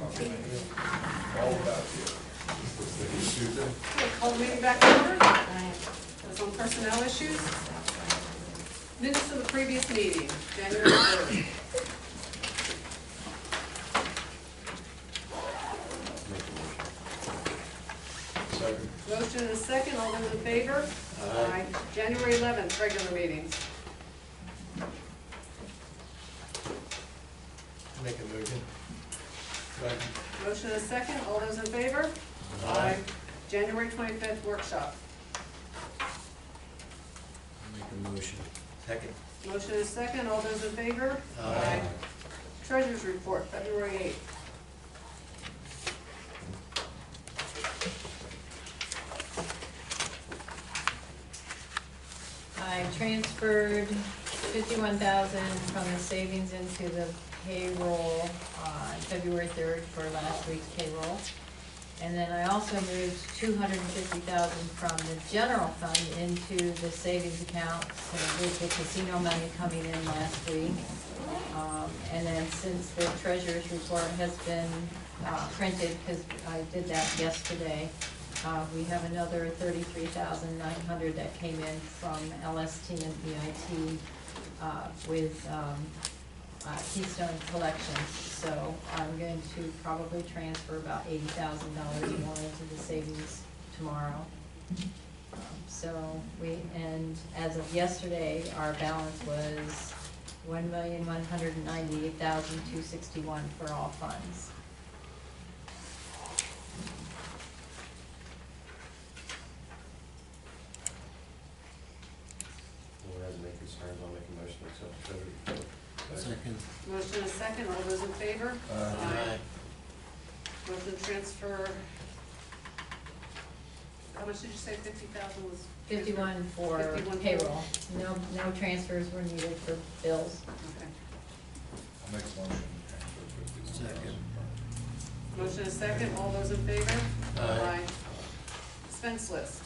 All about you. Susan? Okay, call the meeting back to order. That's on personnel issues. Minutes of the previous meeting, January 3rd. Second. Motion and a second, all those in favor? Aye. January 11th, regular meetings. Make a motion. Second. Motion and a second, all those in favor? Aye. January 25th, workshop. Make a motion. Second. Motion and a second, all those in favor? Aye. Treasurer's report, February 8th. I transferred 51,000 from the savings into the payroll on February 3rd for last week's payroll. And then I also moved 250,000 from the general fund into the savings account, so with the casino money coming in last week. And then since the treasurer's report has been printed, because I did that yesterday, we have another 33,900 that came in from LST and EIT with Keystone Collections. So I'm going to probably transfer about $80,000 more into the savings tomorrow. And as of yesterday, our balance was $1,198,261 for all funds. Any concerns, I'll make a motion to accept the treasurer's report. Second. Motion and a second, all those in favor? Aye. Motion to transfer, how much did you say 50,000 was? 51 for 51 payroll. No transfers were needed for bills. Okay. I'll make a motion to transfer 51. Second. Motion and a second, all those in favor? Aye. Expense list.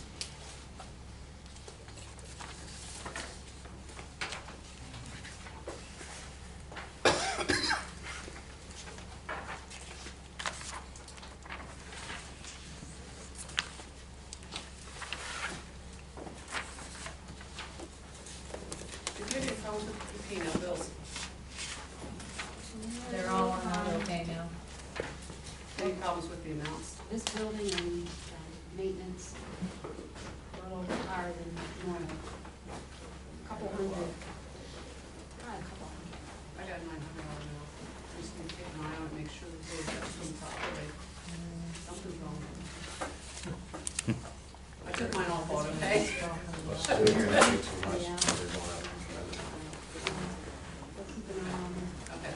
Did you have any problems with the P&L bills? They're all on auto pay now. Any problems with the amounts? This building and maintenance are a little higher than normal. Couple hundred. Probably a couple hundred. I got $900 now. I just need to keep an eye on it, make sure that they got some properly. Something's wrong. I took mine off auto pay. Well, still, you're not making too much. Yeah. They're going up. We'll keep an eye on it. Okay.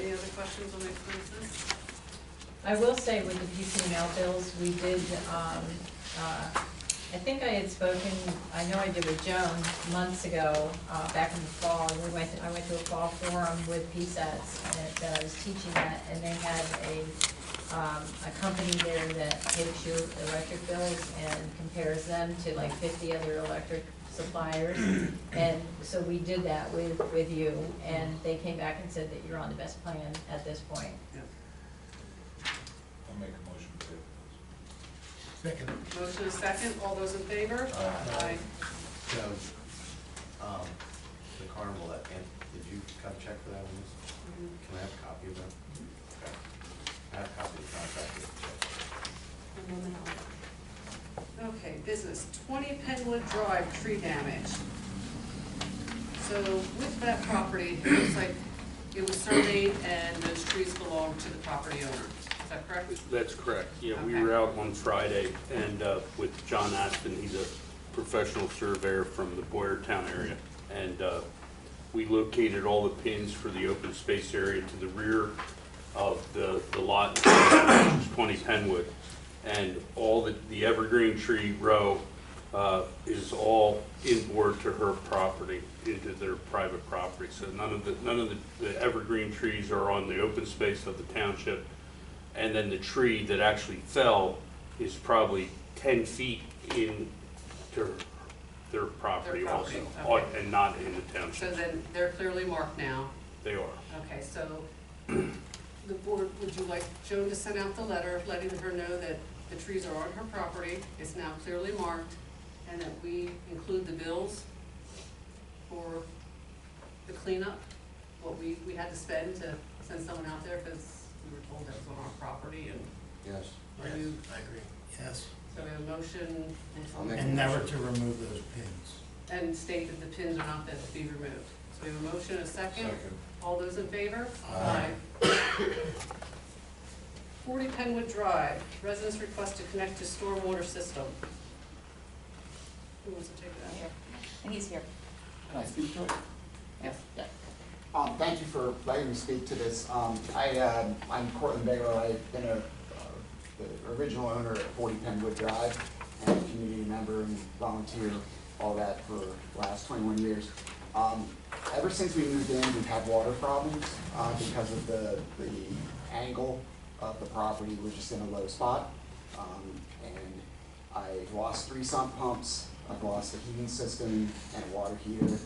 Any other questions on the expenses? I will say with the PCML bills, we did, I think I had spoken, I know I did with Joan months ago, back in the fall, and I went to a fall forum with PSATs that I was teaching at, and they had a company there that takes your electric bills and compares them to like 50 other electric suppliers. And so we did that with you, and they came back and said that you're on the best plan at this point. I'll make a motion to table Second. Motion is second, all those in favor? Aye. So, the carnival, did you cut a check for that one? Can I have a copy of that? Okay. I have a copy of the contract with the check. And then Okay, business, 20 Penwood Drive, tree damage. So with that property, it looks like it was surveyed and those trees belong to the property owner. Is that correct? That's correct. Yeah, we Okay. were out on Friday and with John Aspen, he's a professional surveyor from the Boyertown area. And we located all the pins for the open space area to the rear of the lot, which is 20 Penwood. And all the evergreen tree row is all inboard to her property, into their private property. So none of the evergreen trees are on the open space of the township. And then the tree that actually fell is probably 10 feet into their property Their property, also, okay. and not in the So township. then they're clearly marked now. They are. Okay, so the board, would you like Joan to send out the letter letting her know that the trees are on her property, it's now clearly marked, and that we include the bills for the cleanup, what we had to spend to send someone out there, because we were told that was on our property, and Yes. are you, I agree, yes. so we have a motion I'll make And never to remove those pins. and state that the pins are not that to be removed. So we have a motion, and a second. Second. All those in favor? Aye. 40 Penwood Drive, residents request to connect to stormwater system. Who wants to take that? Here. And he's here. Can I speak to it? Yes. Yeah. Thank you for letting me speak to this. I'm Cortland Bigelow. I've been the original owner at 40 Penwood Drive and a community member and volunteer, all that for the last 21 years. Ever since we moved in, we've had water problems because of the angle of the property. We're just in a low spot. And I've lost 3 sump pumps. I've lost a heating system and a water heater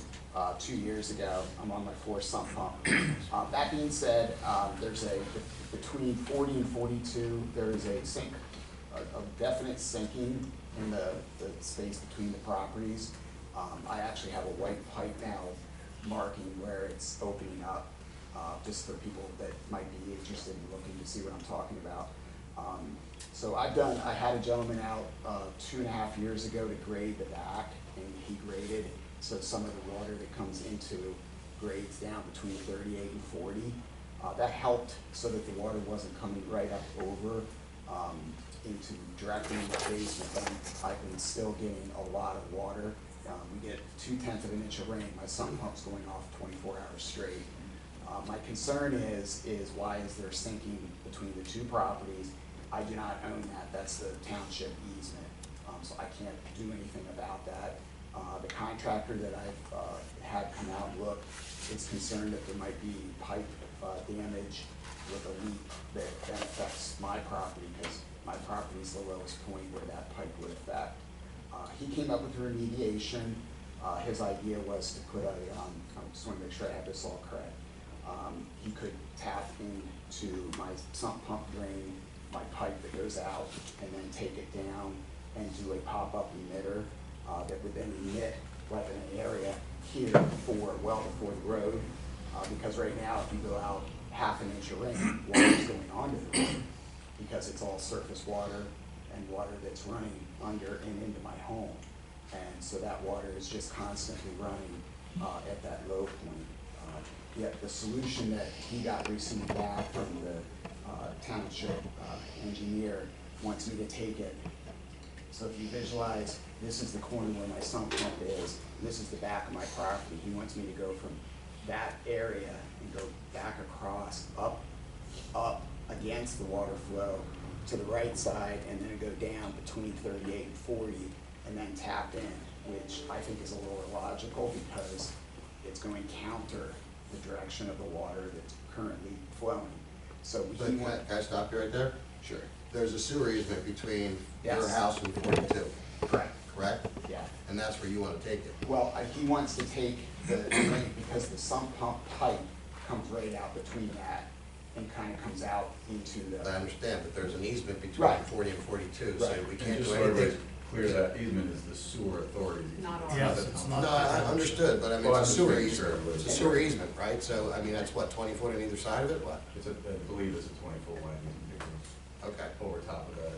2 years ago. I'm on my 4th sump pump. That being said, there's between 40 and 42, there is a definite sinking in the space between the properties. I actually have a white pipe now marking where it's opening up, just for people that might be interested in looking to see what I'm talking about. So I had a gentleman out 2.5 years ago to grade the back, and he graded, so some of the water that comes into grades down between 38 and 40. That helped so that the water wasn't coming right up over directly into the basement, but I've been still getting a lot of water. We get 2/10 of an inch of rain. My sump pump's going off 24 hours straight. My concern is why is there sinking between the 2 properties? I do not own that. That's the township easement, so I can't do anything about that. The contractor that I've had come out and look is concerned that there might be pipe damage with a leak that then affects my property, because my property is the lowest point where that pipe would affect. He came up with a remediation. His idea was to put I just want to make sure I have this all correct. He could tap into my sump pump drain, my pipe that goes out, and then take it down and do a pop-up emitter that would then emit like in an area here well before the road. Because right now, if you go out 1/2 inch of rain, water is going onto the road because it's all surface water and water that's running under and into my home. And so that water is just constantly running at that low point. Yet the solution that he got recently back from the township engineer wants me to take it. So if you visualize, this is the corner where my sump pump is, this is the back of my property. He wants me to go from that area and go back across, up against the water flow to the right side, and then go down between 38 and 40, and then tap in, which I think is a little illogical because it's going counter the direction of the water that's currently flowing. So But he can I stop you right there? Sure. There's a sewer easement between your Yes. house and 42, Correct. correct? Yeah. And that's where you want to take it. Well, he wants to take the drain because the sump pump pipe comes right out between that and kind of comes out into I the, understand, but there's an easement between Right. 40 and 42, so Right. we And can't just do so everybody's anything. clear, that easement is the sewer authority. Not ours. Yes, it's not. No, I understood, but I mean, Well, it's a I'm sewer just making sure easement. It's a everybody's- sewer easement, right? So, I mean, that's what, 20 foot on either side of it, what? I believe it's a 20-foot line easement Okay. over top of that.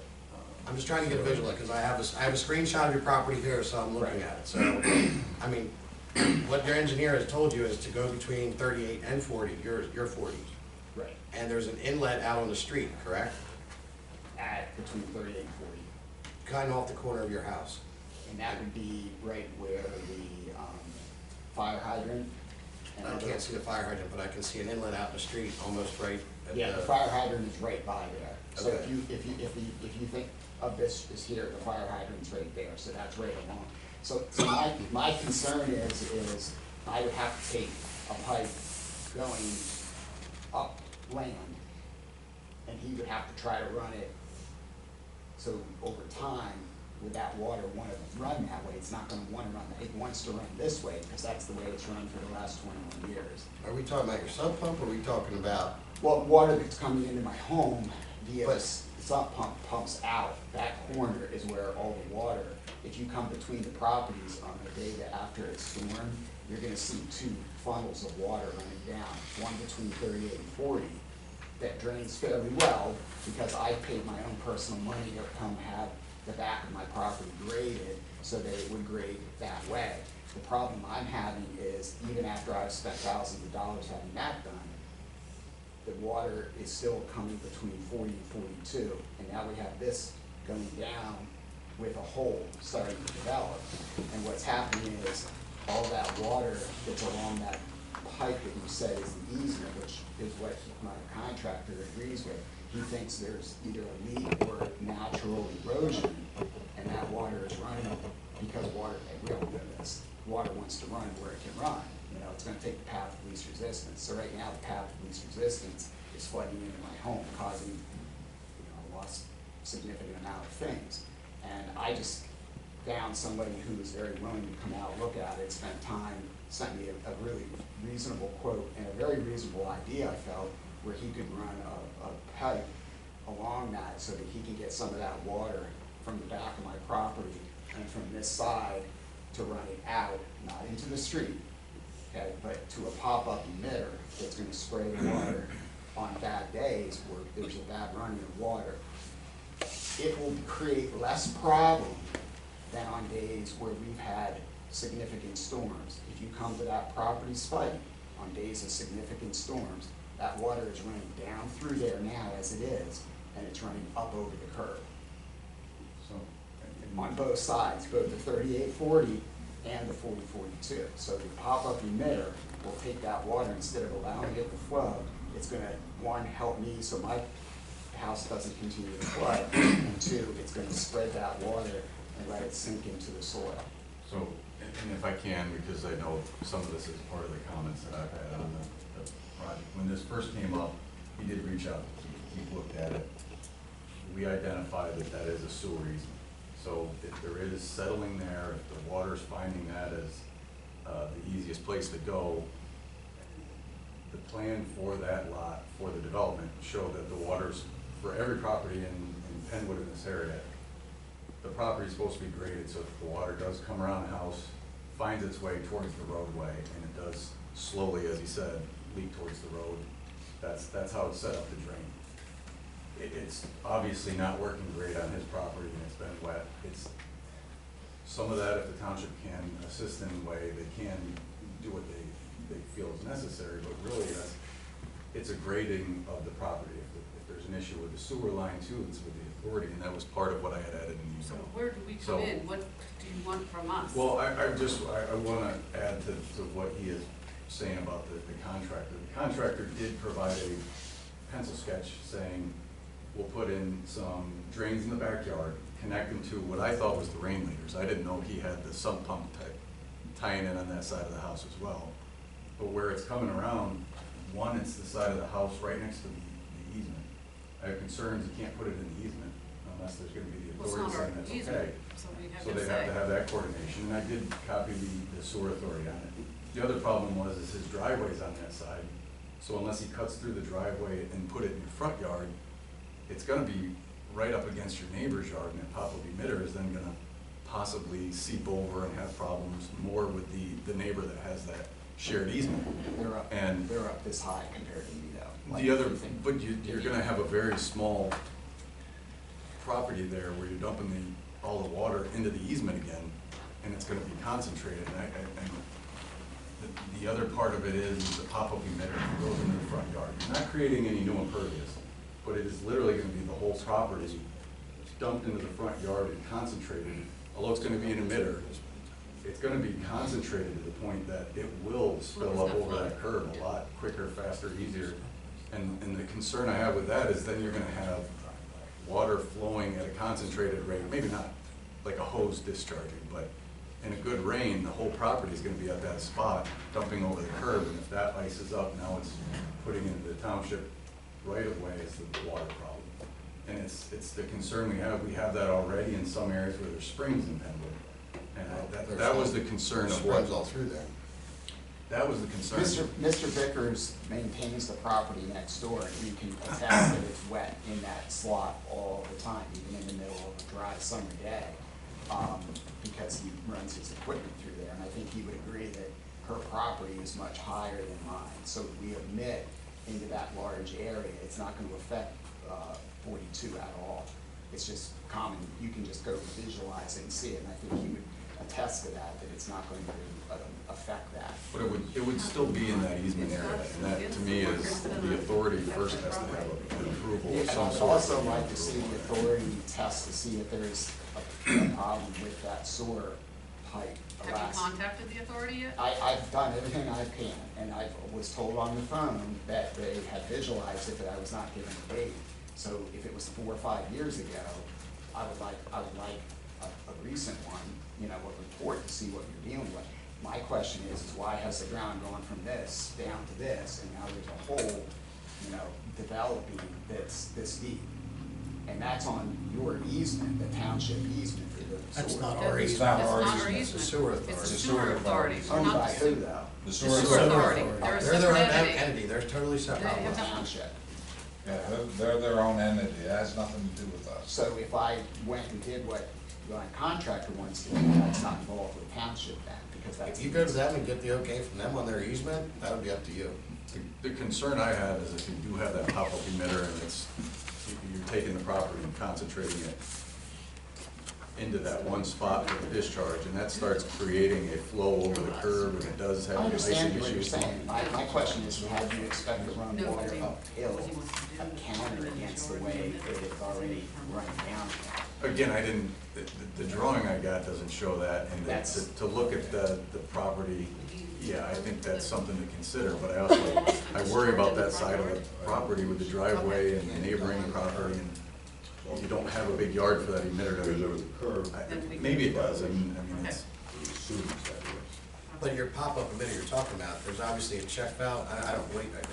I'm just trying to get a visual, because I have a screenshot of your property here, so I'm looking at it. So, I mean, what your engineer has told you is to go between 38 and 40, you're 40. right, And there's an inlet out on the street, correct? at between 38 and 40. Kind of off the corner of your house. And that would be right where the fire hydrant. and I other- can't see the fire hydrant, but I can see an inlet out in the street, almost right at Yeah, the fire hydrant is right by there. So Okay. if you think of this is here, the fire hydrant's right there, so that's right along. So my concern is I would have to take a pipe going up land, and he would have to try to run it. So over time, would that water want to run that way? It's not gonna wanna run, it wants to run this way, because that's the way it's run for the last 21 years. Are we talking about your sump pump, or are we talking about, Well, water that's coming into my home via But- this sump pump pumps out. That corner is where all the water, if you come between the properties on the day that after it's stormed, you're gonna see two funnels of water running down, one between 38 and 40 that drains fairly well, because I paid my own personal money to come have the back of my property graded so that it would grade that way. The problem I'm having is, even after I've spent thousands of dollars having that done, the water is still coming between 40 and 42, and now we have this going down with a hole starting to develop. And what's happening is, all that water that's along that pipe that you said is the easement, which is what my contractor agrees with, he thinks there's either a leak or natural erosion, and that water is running because water, we all know this, water wants to run where it can run. You know, it's gonna take the path of least resistance. So right now, the path of least resistance is flooding into my home, causing, a loss, significant amount of things. And I just found somebody who was very willing to come out, look at it, spent time, sent me a really reasonable quote and a very reasonable idea, I felt, where he could run a pipe along that so that he can get some of that water from the back of my property and from this side to run it out, not into the street, okay, but to a pop-up emitter that's gonna spray the water on bad days where there's a bad running of water. It will create less problem than on days where we've had significant storms. If you come to that property site on days of significant storms, that water is running down through there now as it is, and it's running up over the curb. So, On both sides, both the 3840 and the 4042. So the pop-up emitter will take that water, instead of allowing it to flow, it's gonna, one, help me so my house doesn't continue to flood, and two, it's gonna spread that water and let it sink into the soil. so, and if I can, because I know some of this is part of the comments that I've had on the project. When this first came up, he did reach out, he looked at it. We identified that that is a sewer easement. So if there is settling there, if the water's finding that as the easiest place to go, the plan for that lot, for the development, showed that the water's, for every property in Penwood in this area, the property is supposed to be graded so if the water does come around the house, finds its way towards the roadway, and it does slowly, as he said, leak towards the road. That's how it's set up to drain. It's obviously not working great on his property, and it's been wet. It's some of that, if the township can assist in a way, they can do what they feel is necessary, but really it's a grading of the property. If there's an issue with the sewer line too, it's with the authority, and that was part of what I had added in the So email. where do we So- come in? What do you want from us? Well, I wanna add to what he is saying about the contractor. The contractor did provide a pencil sketch saying, we'll put in some drains in the backyard, connect them to what I thought was the rain leaders. I didn't know he had the sump pump tying in on that side of the house as well. But where it's coming around, one, it's the side of the house right next to the easement. I have concerns, you can't put it in the easement unless there's gonna be the Well, it's authority not our saying that's easement, okay. so we have So to they have say. to have that coordination, and I did copy the sewer authority on it. The other problem was, is his driveway's on that side, so unless he cuts through the driveway and put it in your front yard, it's gonna be right up against your neighbor's yard, and that pop-up emitter is then gonna possibly seep over and have problems more with the neighbor that has that shared easement. And They're up this high compared to me though. Like, the other, if you think- but you're gonna have a very small property there where you're dumping all the water into the easement again, and it's gonna be concentrated, and the other part of it is the pop-up emitter that goes into the front yard. You're not creating any new impervious, but it is literally gonna be the whole property dumped into the front yard and concentrated. Although it's gonna be an emitter, it's gonna be concentrated to the point that it will spill up over that curb a lot quicker, faster, easier. And the concern I have with that is then you're gonna have water flowing at a concentrated rate, maybe not like a hose discharging, but in a good rain, the whole property is gonna be at that spot, dumping over the curb, and if that ices up, now it's putting into the township right of way is the water problem. And it's the concern we have that already in some areas where there's springs in Penwood. And that was the concern of what, Springs all through there. that was the concern. Mr. Vickers maintains the property next door, and he can attest that it's wet in that slot all the time, even in the middle of a dry summer day, because he runs his equipment through there, and I think he would agree that her property is much higher than mine, so if we omit into that large area, it's not gonna affect, 42 at all. It's just common, you can just go visualize it and see it, and I think he would attest to that it's not going to affect that. But it would still be in that easement area, and that to me is, the authority first has to have an approval Yeah, of and some I'd sort. also like to see the authority test to see if there's a problem with that sewer pipe. Have you contacted the authority yet? I've done everything I can, and I was told on the phone that they had visualized it, but I was not given a date. So if it was 4 or 5 years ago, I would like a recent one, you know, a report to see what you're dealing with. My question is why has the ground gone from this down to this, and now there's a hole, you know, developing that's this deep? And that's on your easement, the township easement for the sewer. That's not our It's easement. not our It's easement. the sewer It's the authority. sewer authority. We're Owned not by the who sewer. though? The Sewer sewer authority. authority. They're a They're their own separate entity. entity, they're totally separate. They have The nothing- township. Yeah, they're their own entity, it has nothing to do with us. So if I went and did what my contractor wants to do, that's not involved with township then, because that's. If you go to them and get the okay from them on their easement, that would be up to you. The concern I have is if you do have that pop-up emitter and you're taking the property and concentrating it into that one spot for the discharge, and that starts creating a flow over the curb, and it does have I an icing understand what you're issue. saying. My question is, how do you expect to run No, water they- uphill, a counter against the way that it's already running down? Again, the drawing I got doesn't show that, and That's- to look at the property, yeah, I think that's something to consider, but I worry about that side of the property with the driveway and the neighboring property, and you don't have a big yard for that emitter to. Maybe it does, I mean, it's. But your pop-up emitter you're talking about, there's obviously a check valve, I don't believe it.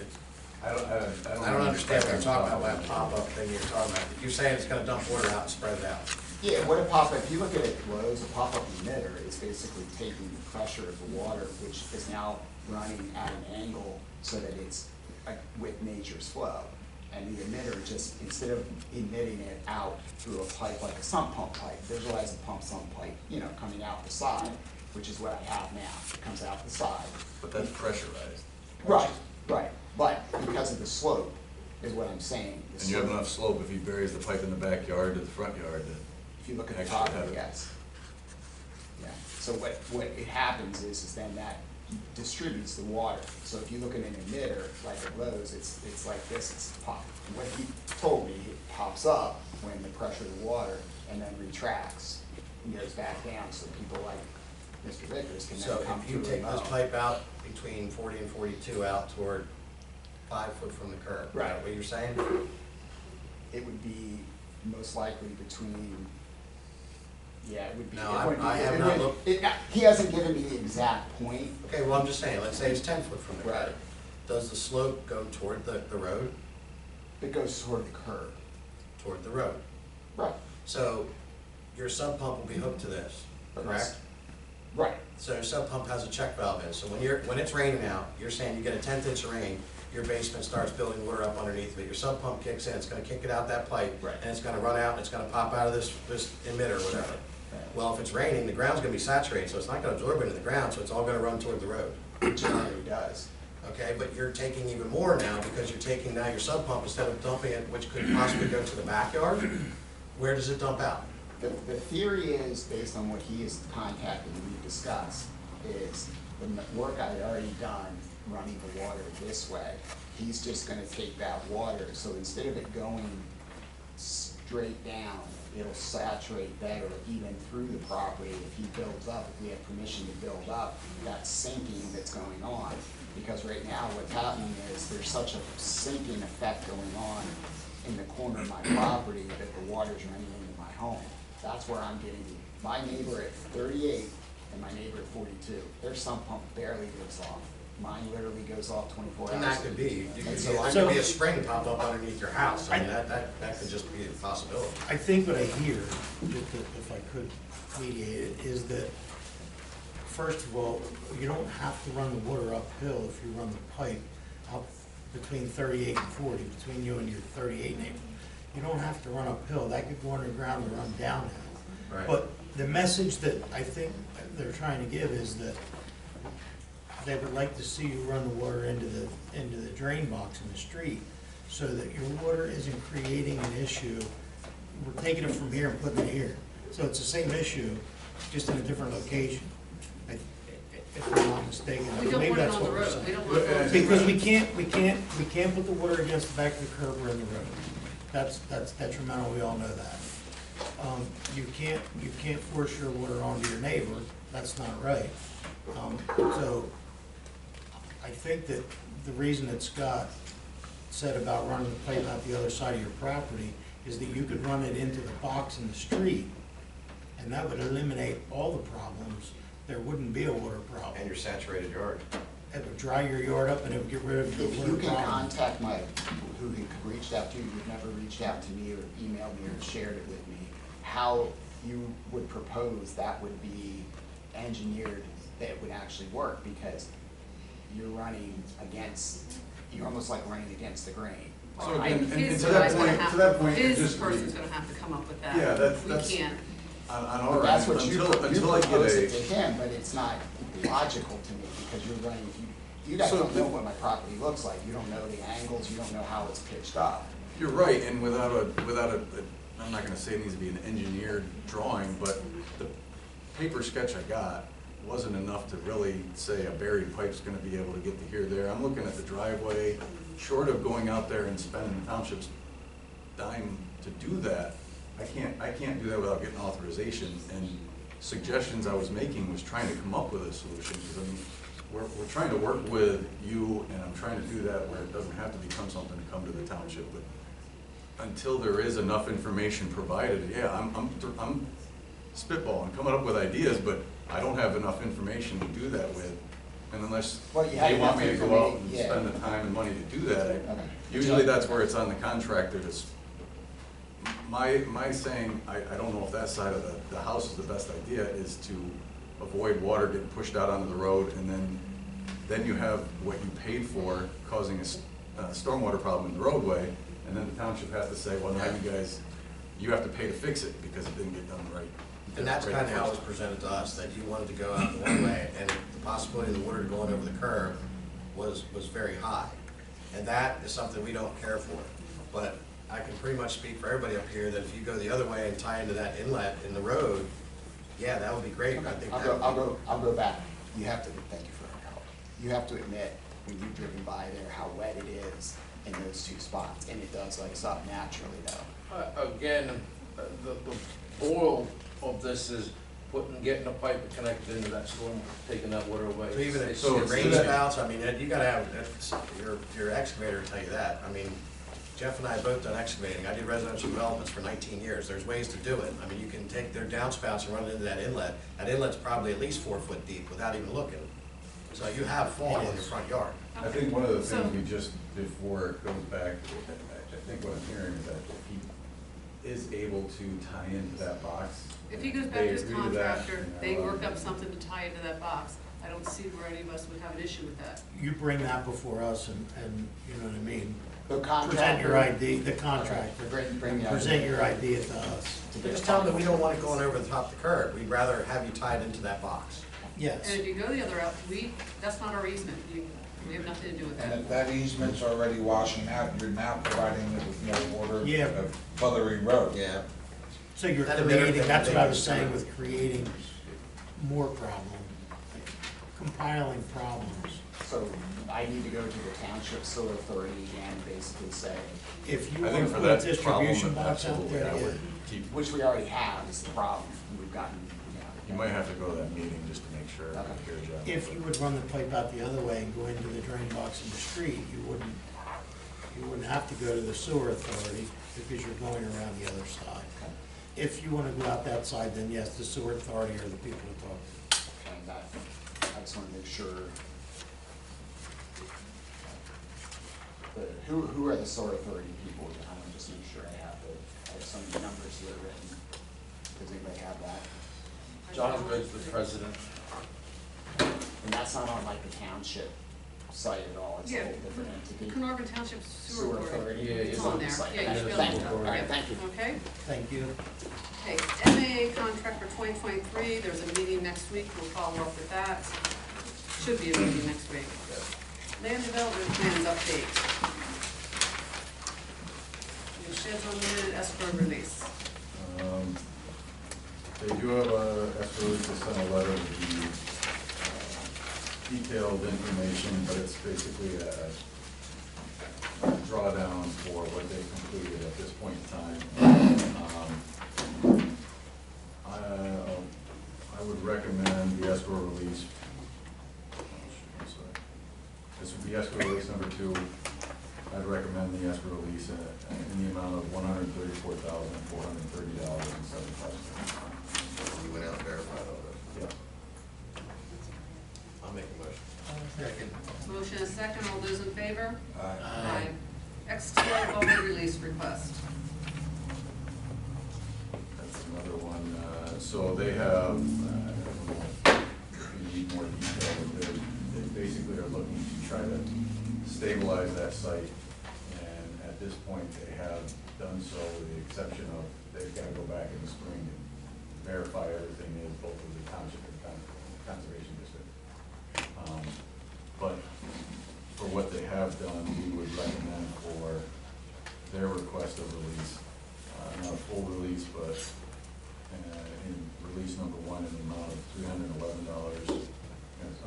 I I don't understand what you're talking about, what pop-up thing you're talking about. You're saying it's gonna dump water out and spread it out. Yeah, what a pop-up, if you look at it, Lowe's, a pop-up emitter is basically taking the pressure of the water, which is now running at an angle so that it's with nature's flow. And the emitter just, instead of emitting it out through a pipe like a sump pump pipe, visualize a pump sump pipe, you know, coming out the side, which is what I have now. It comes out the side. But that's pressurized. Right, right, but because of the slope is what I'm saying. The And you have slope- enough slope if he buries the pipe in the backyard to the front yard, If you look at the Actually top, have it. yes. Yeah, so what it happens is then that distributes the water. So if you look at an emitter, like at Lowe's, it's like this, it's pop. And what he told me, it pops up when the pressure of the water and then retracts and goes back down, so people like Mr. Vickers can So then come if you through take and this mow. pipe out between 40 and 42 out toward 5 foot from the curb, is Right. that what you're saying? It would be most likely between, yeah, it would be. No, it I- would be- I have it not would- looked- He hasn't given me the exact point. Okay, well, I'm just saying, let's say it's 10 foot from the curb. Right. Does the slope go toward the road? It goes toward the curb. Toward the road. Right. So your sump pump will be hooked to this, correct? Right. So your sump pump has a check valve in, so when it's raining out, you're saying you get a 1/10 inch of rain, your basement starts building water up underneath of it, your sump pump kicks in, it's gonna kick it out that pipe, Right. and it's gonna run out, and it's gonna pop out of this emitter or whatever. Right. Well, if it's raining, the ground's gonna be saturated, so it's not gonna absorb into the ground, so it's all gonna run toward the road. It generally does. Okay, but you're taking even more now, because you're taking now your sump pump, instead of dumping it, which could possibly go to the backyard, where does it dump out? The theory is, based on what he has contacted and we've discussed, is the work I had already done running the water this way, he's just gonna take that water, so instead of it going straight down, it'll saturate better even through the property if he builds up, if we have permission to build up, that sinking that's going on. Because right now, what's happening is there's such a sinking effect going on in the corner of my property that the water's running into my home. That's where I'm getting, my neighbor at 38 and my neighbor at 42, their sump pump barely goes off, mine literally goes off 24 hours. And that could be, you could, So there could be a spring pop up underneath your house, I mean, that could just be a possibility. I think what I hear, if I could mediate it, is that, first of all, you don't have to run the water uphill if you run the pipe up between 38 and 40, between you and your 38 neighbor. You don't have to run uphill, that could go underground and run downhill. Right. But the message that I think they're trying to give is that they would like to see you run the water into the drain box in the street, so that your water isn't creating an issue. We're taking it from here and putting it here. So it's the same issue, just in a different location. If I'm not mistaken. We don't Maybe want it that's on the what we're road, saying. we don't want it on the road. Because we can't put the water against the back of the curb or in the road. That's detrimental, we all know that. You can't force your water onto your neighbor, that's not right. So, I think that the reason that Scott said about running the pipe out the other side of your property is that you could run it into the box in the street, and that would eliminate all the problems. There wouldn't be a water problem. And your saturated yard. It would dry your yard up and it would get rid of your If water you can problem. contact who you reached out to, you've never reached out to me or emailed me or shared it with me, how you would propose that would be engineered that it would actually work, because you're running against, you're almost like running against the grain. So I- again, and His to that guy's gonna point, have to that point, his just person's gonna have to come up with that. Yeah, that's- We can't. on our end, That's what you until I propose it get to him, but it's not logical to me, because you're running, you guys So don't know the- what my property looks like, you don't know the angles, you don't know how it's pitched up. You're right, and without a, I'm not gonna say it needs to be an engineered drawing, but the paper sketch I got wasn't enough to really say a buried pipe's gonna be able to get to here, there. I'm looking at the driveway, short of going out there and spending the township's dime to do that, I can't do that without getting authorization, and suggestions I was making was trying to come up with a solution, because I mean, we're trying to work with you, and I'm trying to do that where it doesn't have to become something to come to the township, but until there is enough information provided, yeah, I'm spitballing, coming up with ideas, but I don't have enough information to do that with, and unless Well, you have they want me to enough go out and information, yeah. spend the time and money to do that, Okay. usually that's where it's on the contractor to, my saying, I don't know if that side of the house is the best idea, is to avoid water getting pushed out onto the road, and then you have what you paid for causing a stormwater problem in the roadway, and then the township has to say, well, now you have to pay to fix it because it didn't get done right. And that's kind of how it was presented to us, that you wanted to go out the one way, and the possibility of the water going over the curb was very high. And that is something we don't care for. But I can pretty much speak for everybody up here that if you go the other way and tie into that inlet in the road, yeah, that would be great. I think that would be- I'll go back. You have to, thank you for your help. You have to admit, when you've driven by there, how wet it is in those two spots, and it does ice up naturally though. Again, the oil of this is getting a pipe connected into that storm, taking that water away. So even if So- your rain spouts, I mean, you gotta have, your excavator will tell you that. I mean, Jeff and I have both done excavating. I did residential developments for 19 years. There's ways to do it. I mean, you can take their downspouts and run it into that inlet. That inlet's probably at least 4 foot deep without even looking. So you have fall in your front yard. I think one of the So- things we just, before it goes back, I think what I'm hearing is that if he is able to tie into that box. If he goes back they to his agree to that, contractor, and they they're work allowed up to- something to tie into that box, I don't see where any of us would have an issue with that. You bring that before us and, you know what I mean? The Present your contractor. ID, the contractor, Bring the present idea. your idea to us. Just tell them that we don't want it going over the top of the curb. We'd rather have you tied into that box. Yes. And if you go the other route, that's not our easement, we have nothing to do with that. And if that easement's already washing out, you're now providing it with no water. Yeah. Of Feathery Road. Yeah. So you're That'd be everything creating, that's what I was they- saying with creating more problem, compiling problems. So I need to go to the township sewer authority again, and basically say, If you I want think to for put a that problem, distribution box out absolutely, there, I yeah. would keep, which we already have, is the problem. We've gotten, you might have to go to that meeting just to make sure. Okay. Hear Jeff. If you would run the pipe out the other way and go into the drain box in the street, you wouldn't have to go to the sewer authority because you're going around the other side. If you want to go out that side, then yes, the sewer authority are the people to talk to. And I just want to make sure who are the sewer authority people? I want to just make sure I have some numbers here written. Does anybody have that? John Briggs, the president. And that's not on like the township site at all, it's a Yeah. whole different entity. Carnarvon Township Sewer Sewer Authority. authority. Yeah, It's it's on on there, the site. yeah, you should be able Thank to you. do All that. right, thank you. Okay, Thank you. okay, MA contract for 2023, there's a meeting next week, we'll follow up with that. Should be a meeting next week. Land development plans update. The sheds on limited escrow release. They do have a escrow release to send a letter with the detailed information, but it's basically a drawdown for what they completed at this point in time. I would recommend the escrow release. I'm sorry. This would be escrow release number 2. I'd recommend the escrow release in the amount of $134,430.75. You went out and verified all that. Yeah. I'll make a motion. Second. Motion is second, all those in favor? Aye. XTO bubble release request. That's another one. So they have, if you need more detail, they basically are looking to try to stabilize that site. And at this point, they have done so with the exception of, they've got to go back in the spring and verify everything is both of the township and conservation district. But for what they have done, we would recommend for their request of release, not a full release, but in release number 1 in the amount of $311,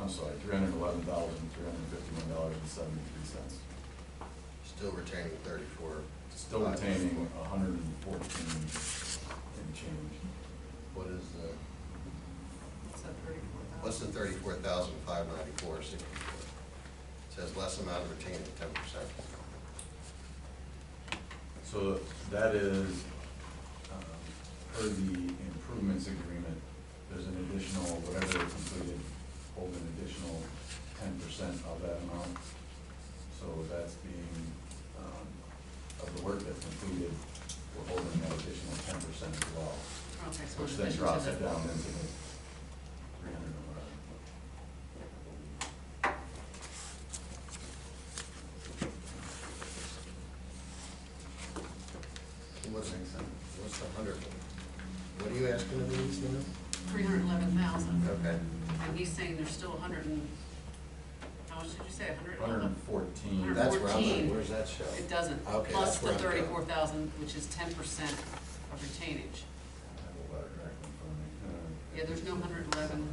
I'm sorry, $311,351.73. Still retaining 34. Still retaining 114 and change. What is the, What's that, 34,000? what's the 34,594.64? It says less amount of retaining, 10%. So that is, per the improvements agreement, there's an additional, whatever they completed, hold an additional 10% of that amount. So that's being, of the work that's completed, we're holding that additional 10% as well. Okay, so Which in then addition drops to it the- down into the 300 or whatever. What's the 100? What are you asking of these now? 311,000, Okay. and he's saying there's still 100 and, how much did you say, 100? 114. That's where I'm, 14. where's that show? It doesn't, Okay, plus that's the where I'm going. 34,000, which is 10% of retainage. I have a letter directly in front of me. Yeah, there's no 111.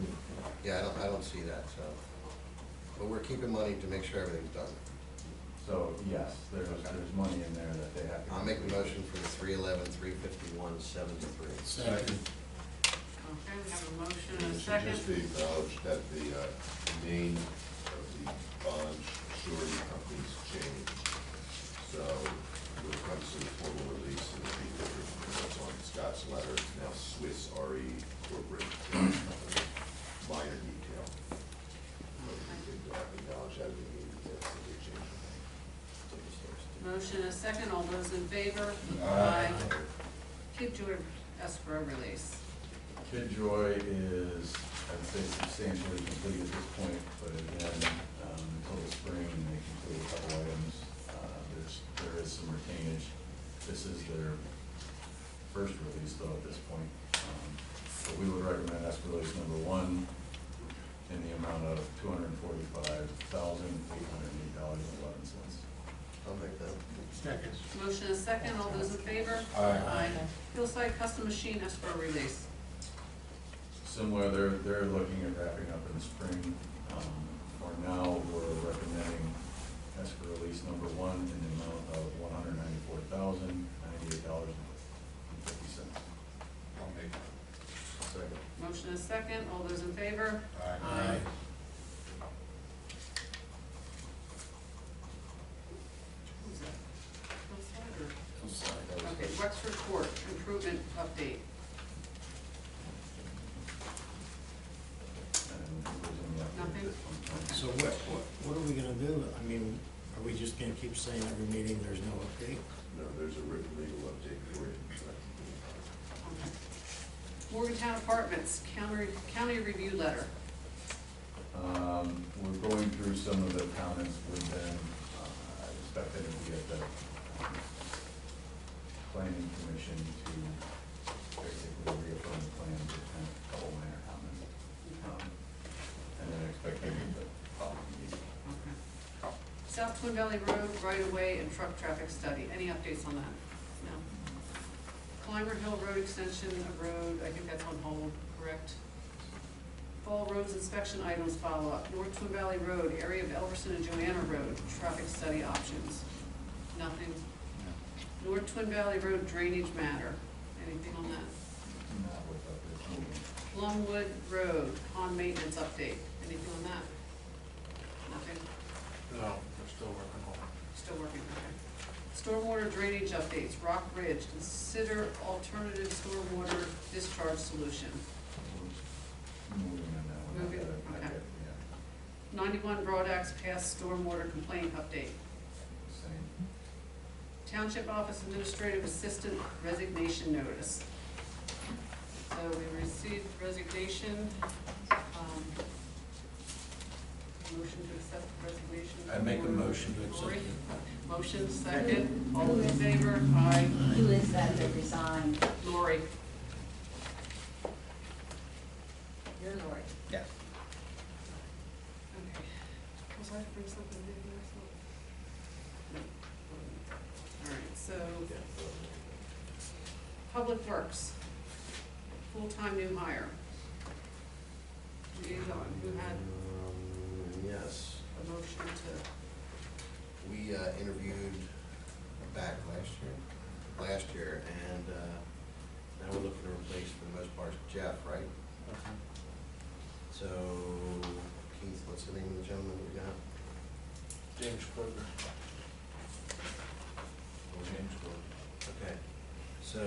Yeah, I don't see that, so. But we're keeping money to make sure everything's done. So, yes, there's money in there that they have to. I'll make a motion for the 311, 351.73. Second. Okay, we have a motion and a It should second. just be acknowledged that the name of the bond surety company's changed. So when it comes to the formal release, it'll be different from what's on Scott's letter. It's now Swiss RE Corporate. Minor detail. But we could acknowledge that we need to get a big change. Motion and a second, all those in favor? Aye. Kid Joy escrow release. Kid Joy is, I'd say, substantially complete at this point, but again, until the spring, they complete a couple items. There is some retainage. This is their first release though at this point. So we would recommend escrow release number 1 in the amount of $245,808.11. I'll make that. Second. Motion and a second, all those in favor? Aye. Hillside Custom Machine escrow release. Similar, they're looking at wrapping up in the spring. For now, we're recommending escrow release number 1 in the amount of $194,098.50. I'll make it. Second. Motion and a second, all those in favor? Aye. Who's that? Hillside or? Okay, Wexford Court improvement update. And if there's any update at Nothing? this point. So what are we gonna do? I mean, Are we just gonna keep saying every meeting there's no update? No, there's a written legal update for you. Morgantown Apartments, county review letter. We're going through some of the comments with them. I expect them to get the planning commission to basically reaffirm the plan with kind of a couple minor comments. And then expect them to follow the meeting. South Twin Valley Road, right-of-way and truck traffic study. Any updates on that? No. Climber Hill Road extension of road, I think that's on hold, correct? Fall roads inspection items follow-up. North Twin Valley Road, area of Elverson and Joanna Road, traffic study options. Nothing. North Twin Valley Road drainage matter. Anything on that? Not with this meeting. Longwood Road, pond maintenance update. Anything on that? Nothing. No, we're still working on it. Still working, okay. Stormwater drainage updates, Rock Ridge, consider alternative stormwater discharge solution. Moving on that one. Moving, Not okay. yet, yeah. 91 Broad Axe Pass stormwater complaint update. Same. Township Office Administrative Assistant resignation notice. So we received resignation. Motion to accept the resignation. I make a motion to accept Lori? it. Motion, second. All those in favor? Aye. Who is that that resigned? Lori? You're Lori. Yeah. Okay. Was I to bring something in here? No. All right, so, Public Works, full-time new hire. Liaison, who had Yes, a motion to, we interviewed back last year, and now we're looking to replace, for the most part, Jeff, right? So, Keith, what's the name of the gentleman we got? James Kroger. James Kroger. Okay, so,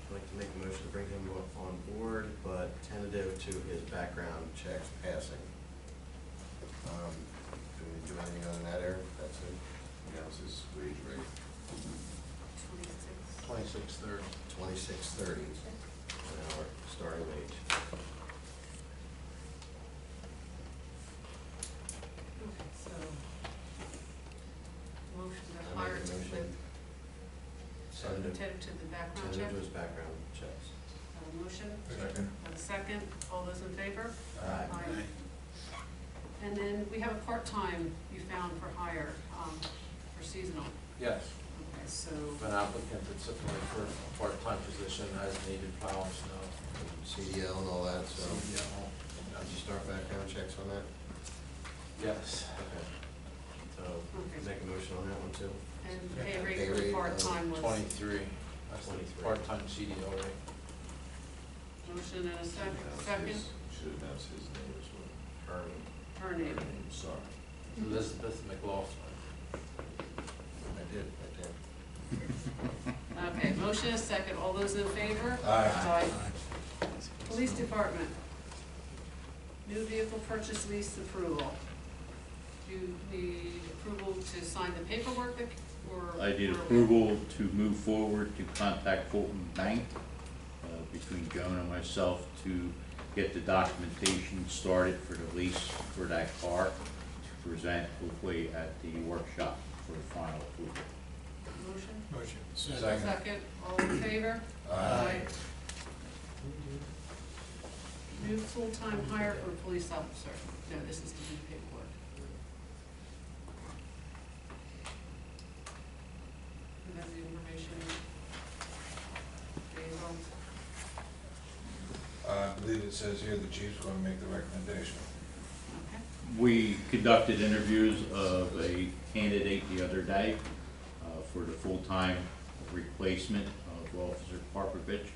I'd like to make a motion to bring him on board, but tentative to his background checks passing. Do we do anything other than that, Eric? That's it? Announce his wage rate. 26. 2630. $26.30 an hour, starting wage. Okay, so, motion to I hire make a to motion. tentative to the background check. Tentative to his background checks. Have a motion? Second. Have a second. All those in favor? Aye. And then we have a part-time you found for hire, for seasonal. Yes, Okay, so, an applicant that's applying for a part-time position as needed, plow and snow. CDL and all that, so. Yeah. Did you start background checks on that? Yes. Okay. So, Okay. make a motion on that one too? and pay rate Pay for the rate, part-time was, 23. That's the 23. part-time CDL rate. motion and a second, Should announce his name as well. Herman. her name. Sorry. Elizabeth McLaughlin. I did, Okay, motion and a second. All those in favor? Aye. Police Department. New vehicle purchase lease approval. Do you need approval to sign the paperwork that, or? I need or- approval to move forward to contact Fulton Bank, between Joan and myself, to get the documentation started for the lease for that car, to present hopefully at the workshop for the final approval. Motion? Motion. Second. Second, all in favor? Aye. New full-time hire for a police officer. No, this is to do paperwork. Who has the information? Basil? I believe it says here the chief's going to make the recommendation. Okay. We conducted interviews of a candidate the other day for the full-time replacement of Officer Karpovich.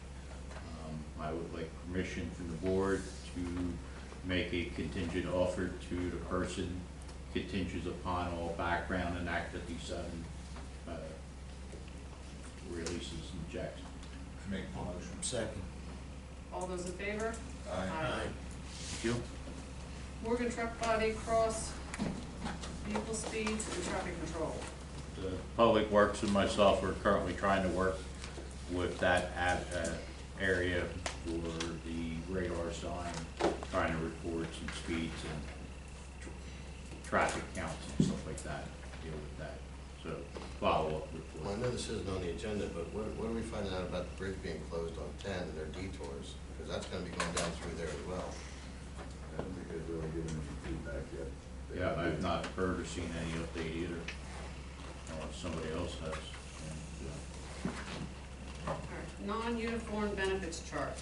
I would like permission from the board to make a contingent offer to the person contingent upon all background and Act 57 releases and checks. Make the motion. Second. All those in favor? Aye. Thank you. Morgan Truck Body Cross Vehicle speeds and traffic control. The Public Works and myself are currently trying to work with that area for the radar sign, trying to record some speeds and traffic counts and stuff like that, deal with that. So follow-up Well, I report. know this isn't on the agenda, but what are we finding out about the bridge being closed on 10 and their detours? Because that's gonna be going down through there as well. I don't think they've really given any feedback yet. Yeah, I've not heard or seen any update either, unless somebody else has. And, All right, non-uniform benefits chart.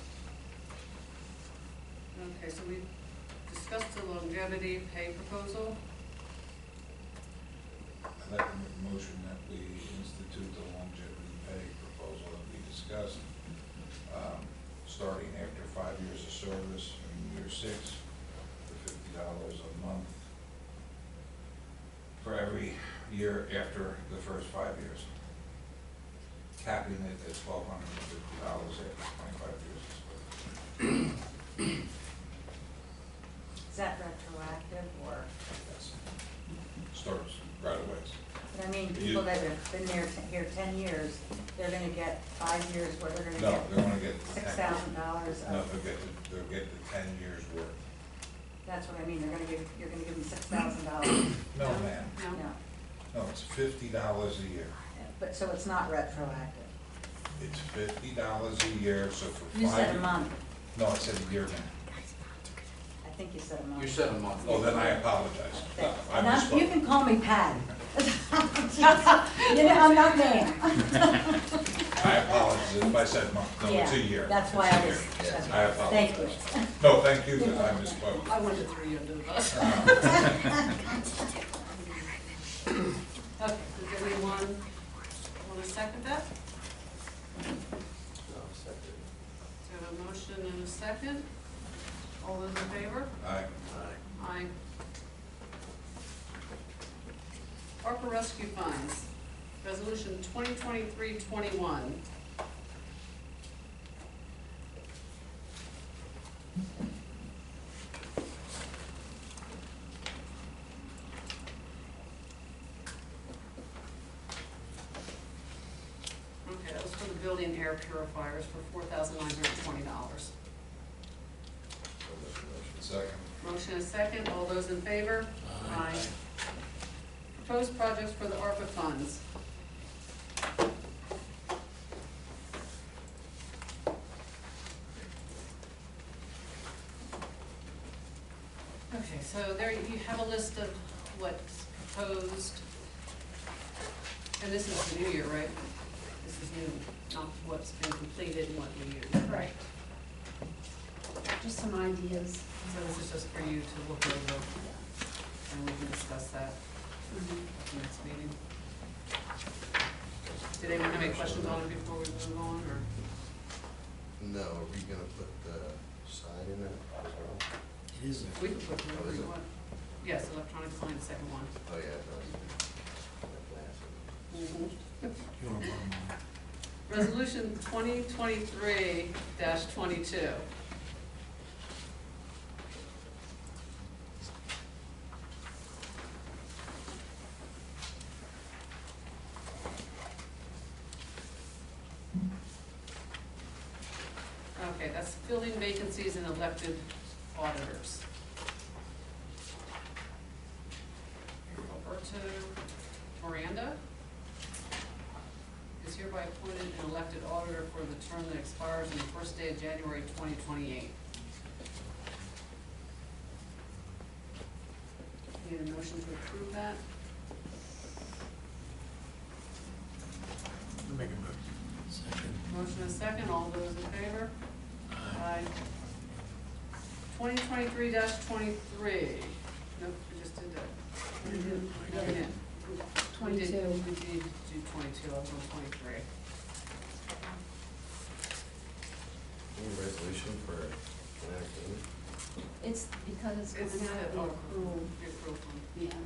Okay, so we discussed the longevity pay proposal. I'd like to make a motion that we institute the longevity pay proposal that we discussed, starting after 5 years of service in year 6, for $50 a month for every year after the first 5 years, capping it at $1,250 after 25 years. Is that retroactive or, That's starts right away. I mean, people that have been there, here 10 years, they're gonna get 5 years where they're gonna No, get they're gonna get. $6,000 No, of, they'll get the 10 years worth. that's what I mean, you're gonna give them $6,000. No, ma'am. No? No, No, it's $50 a year. but, so it's not retroactive. It's $50 a year, so for 5 You years. said a month, No, I said a year, ma'am. I think you said a month. You said a month. Oh, then I apologize. Thanks. I And you misspoke. can call me Pat. You know, I'm not ma'am. I apologize if I said month. No, it's a Yeah, year. that's It's why a I year. was, that's I why. Thank you. apologize. No, thank you, because I misspoke. I wanted to throw you under the bus. Okay, does anyone want to second that? No, second. So we have a motion and a second. All those in favor? Aye. Aye. ARPA Rescue Funds, Resolution 2023-21. Okay, that was for the building air purifiers for $4,920. Second. Motion is second, all those in favor? Aye. Proposed projects for the ARPA funds. Okay, so there you have a list of what's proposed. And this is the new year, right? This is new, not what's been completed and what we use. Right. Just some ideas. So this is just for you to look over, and we can discuss that at the next meeting. Did anyone have any questions on it before we move on, or? No, are we gonna put the sign in there as well? It is. We can put whatever you want. Yes, electronic sign, the second one. Oh, yeah, it does. You wanna put 'em on? Resolution 2023-22. Okay, that's filling vacancies in elected auditors. Roberto Miranda is hereby appointed an elected auditor for the term that expires on the first day of January 2028. Need a motion to approve that? I'll make a motion. Second. Motion is second, all those in favor? Aye. 2023-23. Nope, we just did that. We did. We did. 22. We did do 22, I was on 23. Any resolution for 19? It's because it's It's coming out of the the accrual, accrual fund. yeah.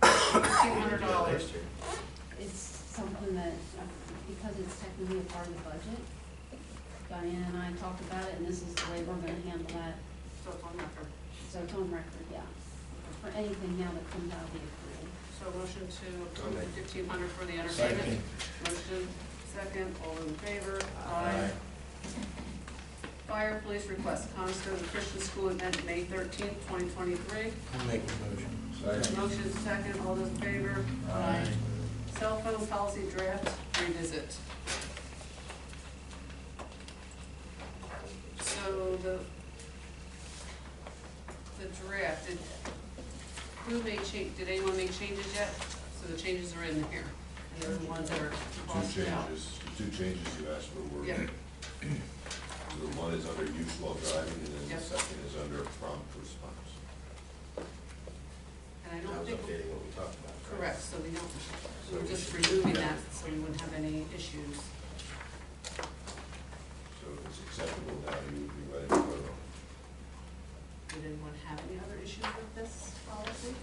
$1,500. Next year. It's something that, because it's technically a part of the budget, Diane and I talked about it, and this is the way we're gonna handle that. So it's on record. So it's on record, yeah. for anything now that comes out of the accrual. So motion to approve the 1,500 for the entertainment. Motion second, all in favor? Aye. Fire police request concert of the Christian school event May 13th, 2023. I'll make the motion. Second. Motion second, all those in favor? Aye. Cell phone policy draft revisit. So the draft, who made did anyone make changes yet? So the changes are in here, and they're the ones that are crossed out. The two changes you asked for were, Yeah. the one is under use while driving, and then the Yep. second is under prompt response. And I That don't was think, updating what we talked about. right? correct, so we don't, so we're just removing that, so we wouldn't have any issues. So if it's acceptable now, you would be ready to vote on it. Did anyone have any other issues with this policy?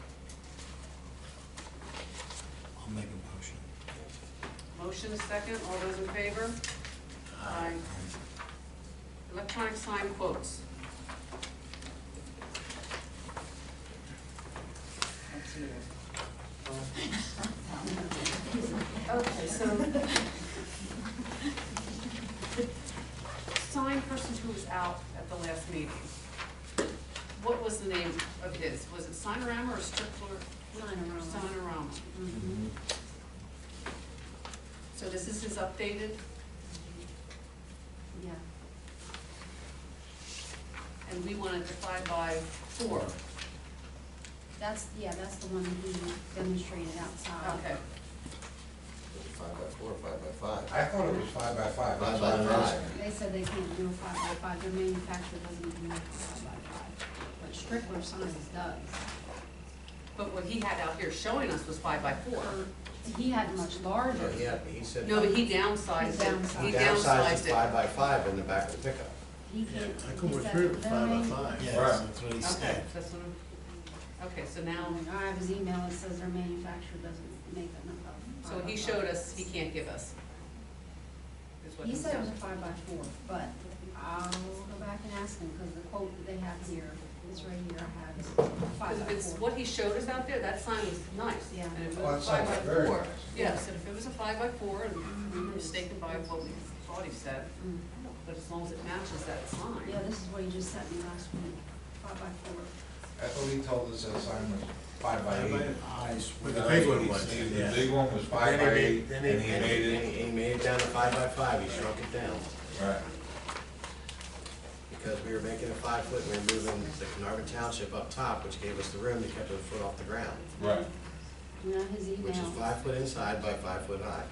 I'll make a motion. Motion second, all those in favor? Aye. Electronic sign quotes. Okay, so the sign person who was out at the last meeting, what was the name of his? Was it Signorama or Strickler? Signorama. Signorama. Mhm. So this is his updated, Yeah. and we wanted to 5x4. That's the one he demonstrated outside. Okay. 5x4, 5x5. I thought it was 5x5. That's 5 what by I'm 5. asking. They said they can't do a 5x5, their manufacturer doesn't even make a 5x5, but Strickler Signs does. But what he had out here showing us was 5x4. He had much larger. Yeah, he said. No, but he downsized it. He He downsized downsized it. it 5x5 in the back of the pickup. He can't. I could he work said through it their 5x5. Yes, Right. that's what he Okay, said. that's what okay, so now, I have his email, it says their manufacturer doesn't make that number. so he showed us, he can't give us. Is what He said it was a said. 5x4, but I'll go back and ask him, because the quote that they have here, this right here, I have is Because if it's 5x4. what he showed us out there, that sign was nice. Yeah. And if it Oh, was that sign was very 5x4, nice. yes, and if it was a 5x4, and we were mistaken by what we thought he said, Mm. but as long as it matches that sign. Yeah, this is what he just sent me last week, 5x4. I thought he told us that sign was 5x8. With the big one was, The yeah. big one was 5x8, Then and he he made it, And he made it down to 5x5, he shrunk it down. right. Because we were making a 5-foot, we were moving the Carnarvon Township up top, which gave us the room to keep it a foot off the ground. Right. You know, his email. Which is 5 foot inside by 5 foot high.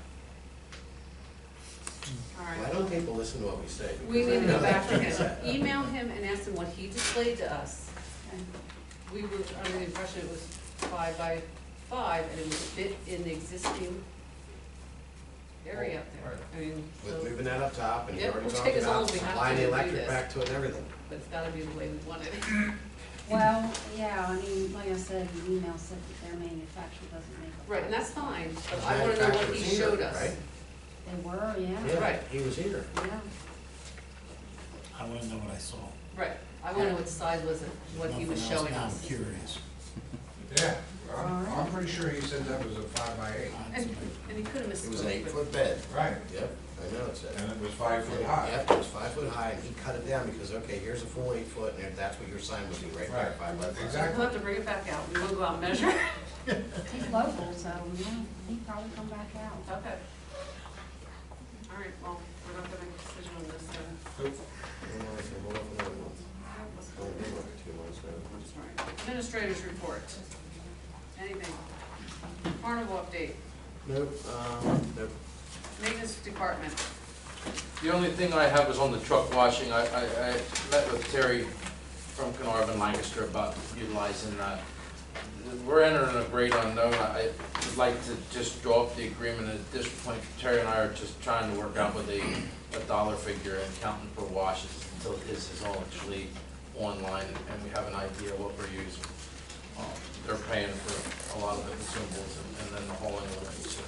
All Why right. don't people listen to what we say? We need to go back to Because him, email him and ask him what he displayed to us. Okay. We were under the impression it was 5x5, and it would fit in the existing area up there. I mean, With so, moving that up top, and you Yep, already we'll talked take as long about as we have supplying to the do electric this. back to it and everything. but it's gotta be the way we want it. Well, yeah, I mean, like I said, the email said that their manufacturer doesn't make a. Right, and that's fine, but The I wanna know what manufacturer's he here, showed us. right? They were, yeah. Yeah, Right. he was here. Yeah. I wanna know what I saw. Right, I wanna know what size was it, what he was Nothing else, showing now us. I'm curious. Yeah, I'm pretty sure he said that was a 5x8. And he could've missed. It was an 8-foot bed. Right, Yep, I know it said. and it was 5 foot high. Yep, it was 5 foot high, and he cut it down because, okay, here's a full 8 foot, and that's what your sign would be, right there, Right. 5 by 5. Exactly. We'll have to bring it back out, we will go out and measure. He's local, so, yeah, he'd probably come back out. Okay. All right, well, we're not gonna make a decision on this, then. Nope. Hold on for another month. Let's Only been like 2 months now. That's right. Administrators report. Anything? Carnival update, Nope, nope. maintenance department. The only thing I have is on the truck washing. I met with Terry from Carnarvon, Lancaster about utilizing that. We're entering a great unknown. I would like to just draw up the agreement at this point. Terry and I are just trying to work out with a dollar figure and counting per washes until this is all actually online and we have an idea what we're using. They're paying for a lot of the consumables and then the hauling of it. So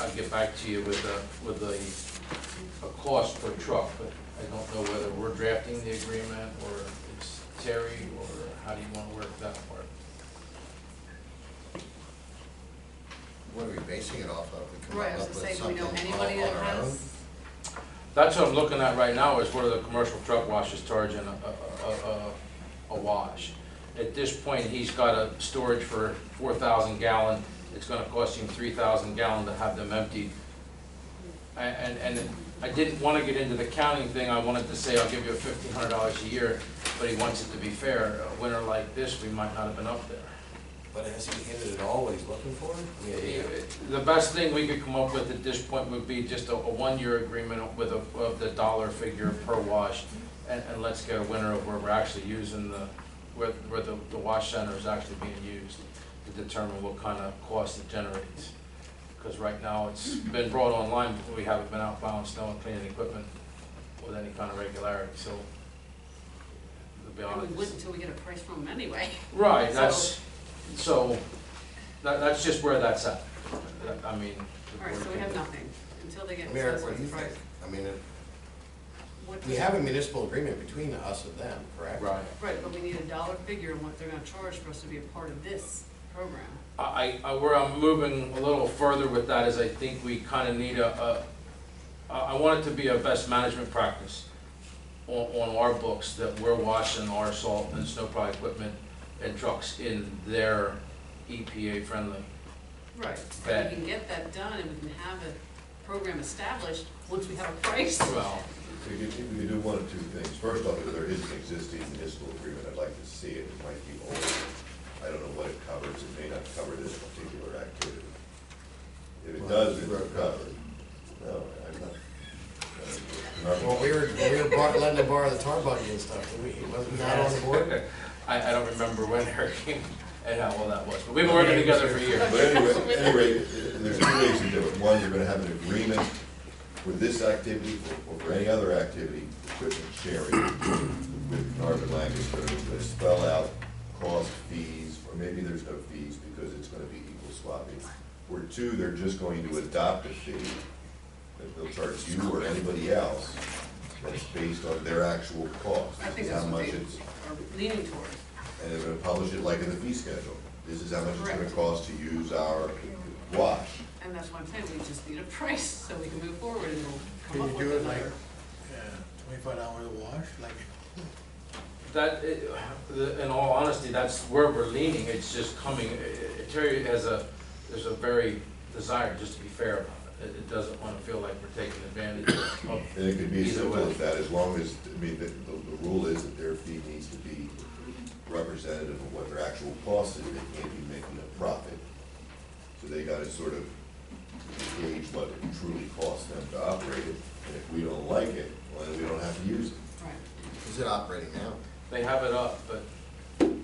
I'll get back to you with a cost per truck, but I don't know whether we're drafting the agreement or it's Terry, or how do you want to work that part? what are we basing it off of? We come Right, I up was with gonna say, do we know something anybody all that on our own? has? That's what I'm looking at right now, is where the commercial truck wash is charging a wash. At this point, he's got a storage for 4,000 gallon, it's gonna cost him 3,000 gallon to have them emptied. And I didn't wanna get into the counting thing, I wanted to say I'll give you $1,500 a year, but he wants it to be fair. A winter like this, we might not have been up there. But has he hinted at all what he's looking for? I mean, The best thing we could come up with at this point would be just a one-year agreement with of the dollar figure per wash, and let's get a winner of where we're actually using where the wash center is actually being used to determine what kind of cost it generates. Because right now, it's been brought online, but we haven't been out plowing snow and cleaning equipment with any kind of regularity, so, to be And we honest. wouldn't until we get a price from them anyway. Right, So- that's just where that's at. I mean. the All right, so board we have can- nothing until they get. I mean, Eric, us what do you the price. think? I mean, What we does- have a municipal agreement between us and them, correct? Right. Right, but we need a dollar figure on what they're gonna charge for us to be a part of this program. Where I'm moving a little further with that is I think we kind of need I want it to be a best management practice on our books that we're washing our salt and snowplow equipment and trucks in their EPA friendly. Right. That- And we can get that done and we can have a program established once we have a price. Well, We could do one of two things. First off, if there is an existing municipal agreement, I'd like to see it. It might be old. I don't know what it covers. It may not cover this particular activity. If it does, it's covered. No, I'm not. Well, we were letting them borrow the tar buggy and stuff, did we? Wasn't that on the board? I don't remember when Eric came and how well that was, but we've been working together for years. But anyway, there's two ways to do it. One, you're gonna have an agreement for this activity or for any other activity, equipment sharing with Carver Lancaster, to spell out cost, fees, or maybe there's no fees because it's gonna be equal swapping. Or two, they're just going to adopt a fee that they'll charge you or anybody else that's based on their actual cost. I think This is that's how what much they it's, are leaning towards. and they're gonna publish it like in the fee schedule. This is how much it's gonna Correct. cost to use our wash. And that's what I'm saying, we just need a price so we can move forward and we'll come Can up you with do it like, another. $25 a wash, like? In all honesty, that's where we're leaning, it's just coming, Terry there's a very desire just to be fair about it. It doesn't want to feel like we're taking advantage of And it could be as either simple way. as that, as long as, I mean, the rule is that their fee needs to be representative of what their actual cost is, they can't be making a profit. So they gotta sort of gauge what it truly costs them to operate it, and if we don't like it, well, then we don't have to use it. Right, Is it operating now? They have it up, but,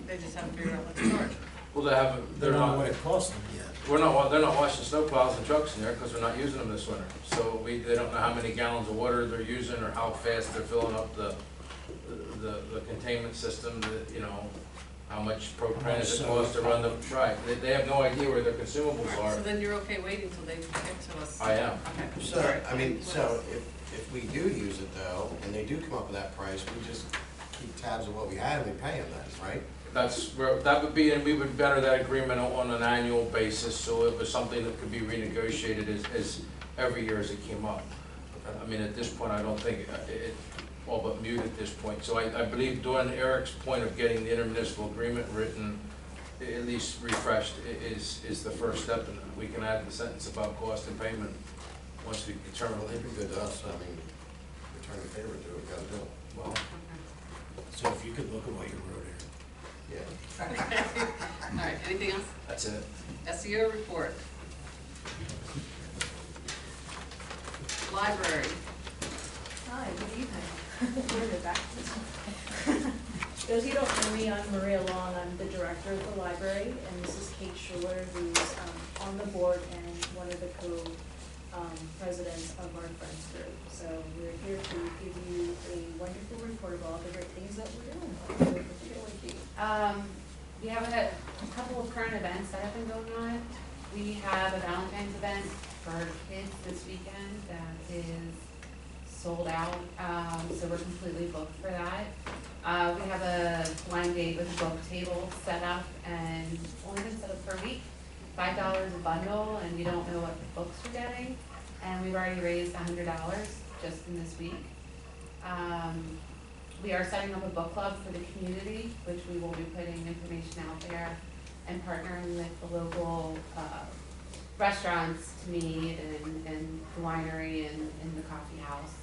they just haven't figured out what to charge. well, they haven't, They they're don't know not, what it costs them yet. they're not washing snowplows and trucks in there because we're not using them this winter. So they don't know how many gallons of water they're using or how fast they're filling up the containment system, how much propane does it cost to run them, right, they have no idea where their consumables All right, are. so then you're okay waiting till they get to us? I am. Okay. All So, right, I mean, what so else? if we do use it though, and they do come up with that price, we just keep tabs of what we had and we pay them then, right? That would be, and we would better that agreement on an annual basis, so it was something that could be renegotiated as every year as it came up. I mean, at this point, I don't think it all but mute at this point. So I believe during Eric's point of getting the intermunicipal agreement written, at least refreshed, is the first step, and we can add the sentence about cost and payment once we determine. Well, they'd be good to us, I mean, return the favor to it, we gotta do it. Well, So if you could look at what you wrote here. Yeah. All right, anything else? that's it. SEO report. Library. Hi, good evening. We're back. Those of you who don't know me, I'm Maria Long, I'm the director of the library, and this is Kate Schuler, who's on the board and one of the co-presidents of our Friends group. So we're here to give you a wonderful report of all the great things that we're doing, particularly Kate. We have a couple of current events that have been going on. We have a Valentine's event for kids this weekend that is sold out, so we're completely booked for that. We have a blind date with a book table set up and only been set up for a week. $5 a bundle, and you don't know what books you're getting. And we've already raised $100 just in this week. We are setting up a book club for the community, which we will be putting information out there and partnering with the local restaurants to meet and the winery and the coffee house.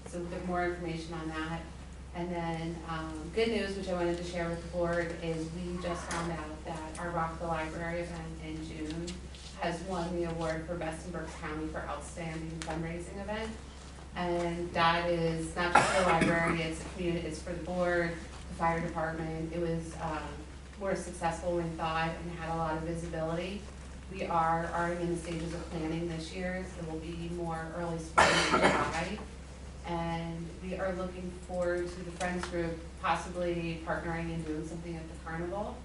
So we'll get more information on that. And then good news, which I wanted to share with the board, is we just found out that our Rock the Library event in June has won the award for Best in Berks County for Outstanding Fundraising Event. And that is not just for the library, it's the community, it's for the board, the fire department. It was more successful than we thought and had a lot of visibility. We are already in the stages of planning this year, so it will be more early spring in July. And we are looking forward to the Friends Group possibly partnering and doing something at the carnival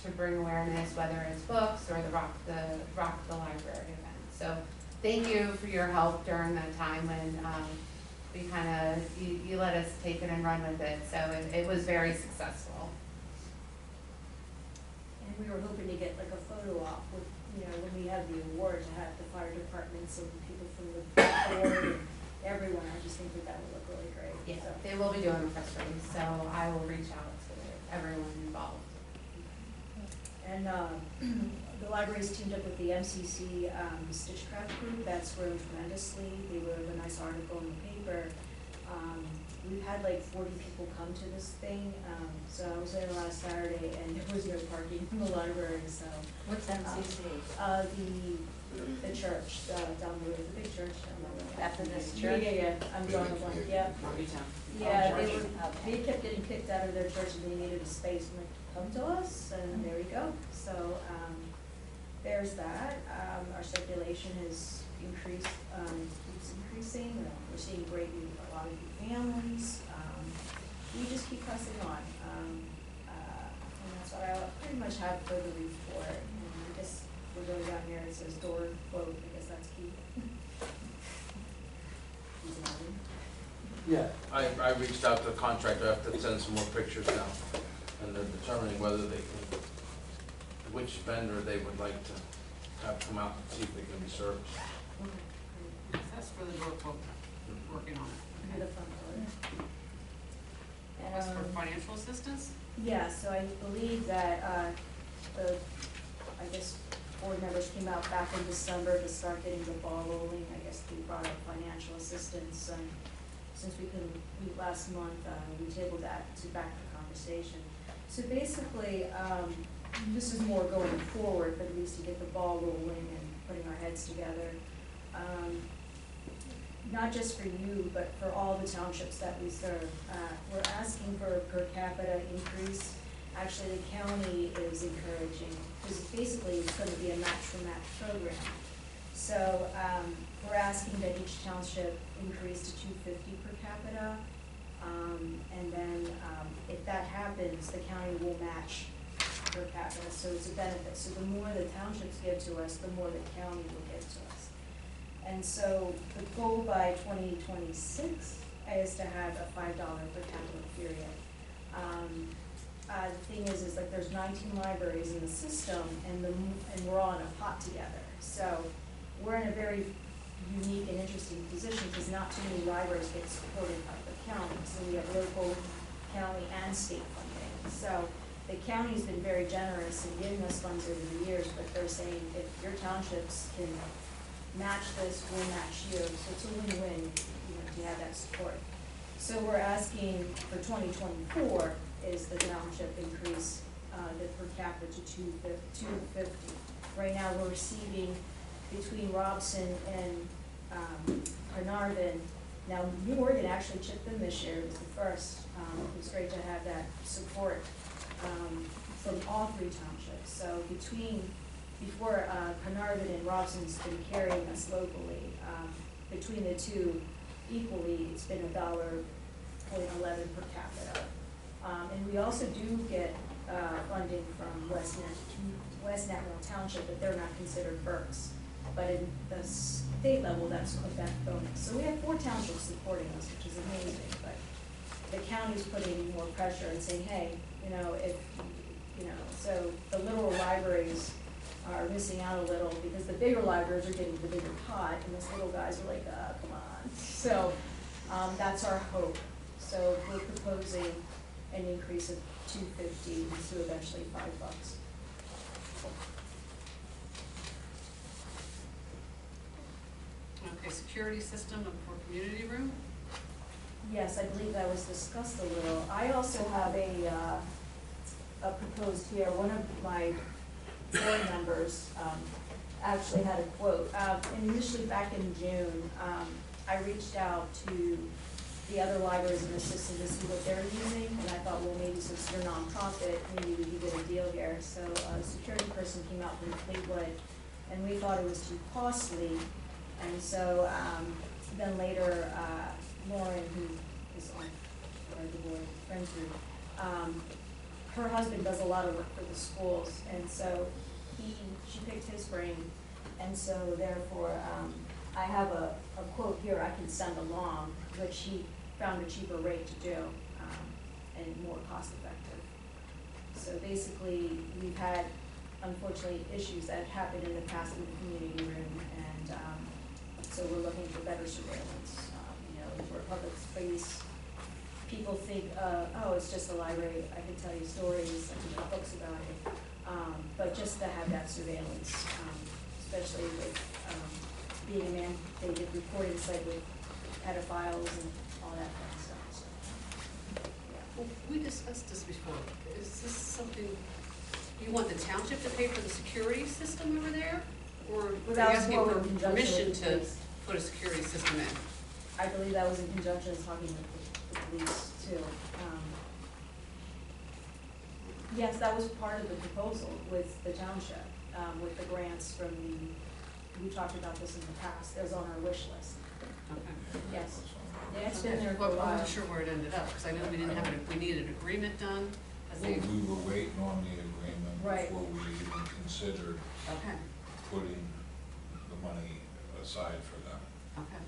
to bring awareness, whether it's books or the Rock the Library event. So thank you for your help during that time when we kind of, you let us take it and run with it. So it was very successful. And we were hoping to get like a photo op with, you know, when we have the award, to have the fire departments and people from the board and everyone. I just think that would look really great. Yeah, So. they will be doing a press release, so I will reach out to everyone involved. And the library's teamed up with the MCC Stitchcraft Group. That's grown tremendously. They wrote a nice article in the paper. We've had like 40 people come to this thing. So I was there last Saturday and there was no parking in the library, so. What's MCC? The church, down the road, the big church down the road. After this church? Yeah, I'm drawing a blank, yeah. Yeah, they kept getting kicked out of their church and they needed a space. I'm like, come to us, and there you go. So, there's that. Our circulation has increased, keeps increasing. We're seeing a lot of new families. We just keep pressing on. And that's what I pretty much have for the report. And I guess we're going down here, it says door quote, I guess that's key. Yeah. I reached out to the contractor, I have to send some more pictures down, and they're determining whether they can, which vendor they would like to have come out and see if they can be serviced. That's for the door quote, working on it. The front door. And as for financial assistance? Yeah, so I believe that, I guess, board members came out back in December to start getting the ball rolling. I guess we brought up financial assistance, and since we couldn't meet last month, we tabled that to back the conversation. So basically, this is more going forward, but at least to get the ball rolling and putting our heads together. Not just for you, but for all the townships that we serve. We're asking for a per capita increase. Actually, the county is encouraging, because basically it's going to be a match-for-match program. So we're asking that each township increase to $250 per capita. And then if that happens, the county will match per capita, so it's a benefit. So the more the townships give to us, the more the county will give to us. And so the goal by 2026 is to have a $5 per capita period. The thing is like there's 19 libraries in the system, and we're all in a pot together. So we're in a very unique and interesting position because not too many libraries get supported by the county. So we have local, county, and state funding. So the county's been very generous in giving us funds over the years, but they're saying if your townships can match this, we'll match you. So it's a win-win, to have that support. So we're asking for 2024 is the township increase the per capita to $250. Right now we're receiving between Robson and Carnarvon. Now New Oregon actually chipped in this year. It was the first. It was great to have that support from all three townships. So before Carnarvon and Robson's been carrying us locally, between the two equally, it's been $1.11 per capita. And we also do get funding from West Natmore Township, but they're not considered Berks. But in the state level, that's a bonus. So we have 4 townships supporting us, which is amazing. But the county's putting more pressure and saying, hey, so the literal libraries are missing out a little because the bigger libraries are getting the bigger pot and those little guys are like, come on. So, that's our hope. So we're proposing an increase of $2.50 to eventually $5. Okay, security system for community room? Yes, I believe that was discussed a little. I also have a proposed here, one of my board members, actually had a quote. Initially back in June, I reached out to the other libraries in the system to see what they're using, and I thought, well, maybe since you're nonprofit, maybe we could get a deal here. So a security person came out from Fleetwood, and we thought it was too costly. And so, then later, Lauren, who is on the board, friends group, her husband does a lot of work for the schools, and so she picked his brain, and so therefore, I have a quote here I can send along, which he found a cheaper rate to do, and more cost effective. So basically, we've had, unfortunately, issues that happened in the past in the community room, and, so we're looking for better surveillance. You know, for a public space, people think, oh, it's just a library, I can tell you stories, I can write books about it. But just to have that surveillance, especially with being a mandated reporting site with pedophiles and all that kind of stuff. So, yeah. Well, we discussed this before. Is this something, you want the township to pay for the security system over there? Or are you That was asking more for in conjunction permission with the to police. put a security system in? I believe that was in conjunction with talking with the police too. Yes, that was part of the proposal with the township, with the grants from we talked about this in the past, it was on our wish list. Okay. Yes. Yeah, it's been there for a Well, I while. wasn't sure where it ended up, because I know we didn't have we needed an agreement done. As Well, they, we were waiting on the agreement Right. before we even considered okay, putting the money aside for them, okay.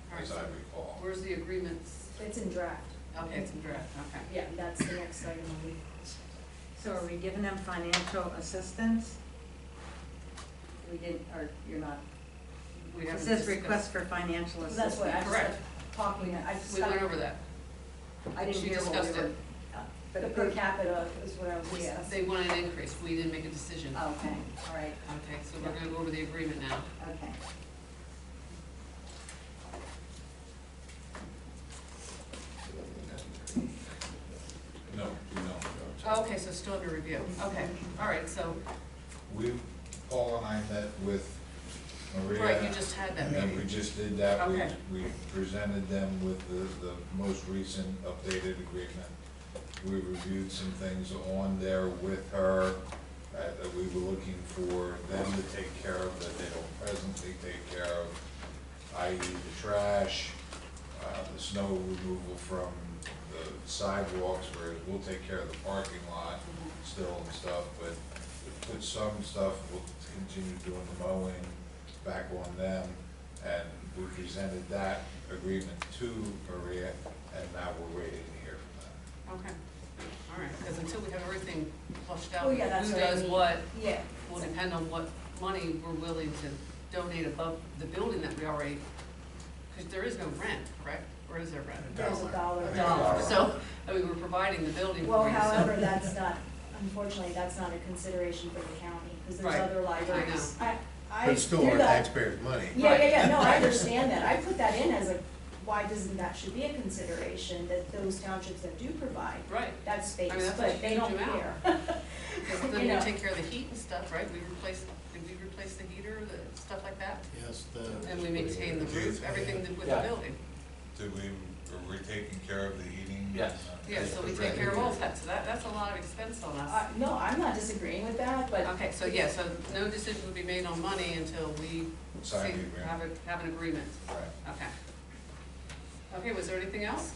All right, as so I recall. where's the agreement? It's in draft. Okay, it's in draft, okay. Yeah, that's the next item on the. So are we giving them financial assistance? We didn't, or you're not? We It haven't says discussed- request for financial So assistance. that's what I just Correct. kept talking, I just We got. went over that. I didn't She hear what we discussed were. it. The per capita is what I was We- discussing. They wanted an increase, we didn't make a decision. Okay, all right, Okay, so we're gonna go over the agreement now. okay. No, we don't. Oh, okay, so still under review, okay, all right, so, Paul and I met with Maria. right, you just had that And we meeting. just did that, Okay. we presented them with the most recent updated agreement. We reviewed some things on there with her that we were looking for them to take care of, that they don't presently take care of, i.e. the trash, the snow removal from the sidewalks, whereas we'll take care of the parking lot still and stuff, but put some stuff, we'll continue doing the mowing back on them, and we presented that agreement to Maria, and now we're waiting to hear from them. Okay, all right, because until we have everything flushed out, Oh, yeah, that's who what I does mean. what, Yeah. will depend on what money we're willing to donate above the building that we already, because there is no rent, correct? Or is there rent? There's a dollar. I think Dollar, $1. so, I mean, we're providing the building Well, for you, so. however, that's not, unfortunately, that's not a consideration for the county, because there's Right, other libraries. I But it's still do our that. taxpayers' money. Yeah, no, I understand that, I put that in as a, why doesn't that should be a consideration, that those townships that do provide Right, that space, I mean, that's a but they huge don't amount. care. because You then we know. take care of the heat and stuff, right? Did we replace the heater, the stuff like that? Yes, And we maintain the roof, everything with the Yeah. building. Are we taking care of the heating? Yes. Yeah, so we take care of all that, so that's a lot of expense on us. No, I'm not disagreeing with that, but. Okay, so yeah, so no decision will be made on money until we Sign the see- agreement. have an agreement. Right. Okay. Okay, was there anything else?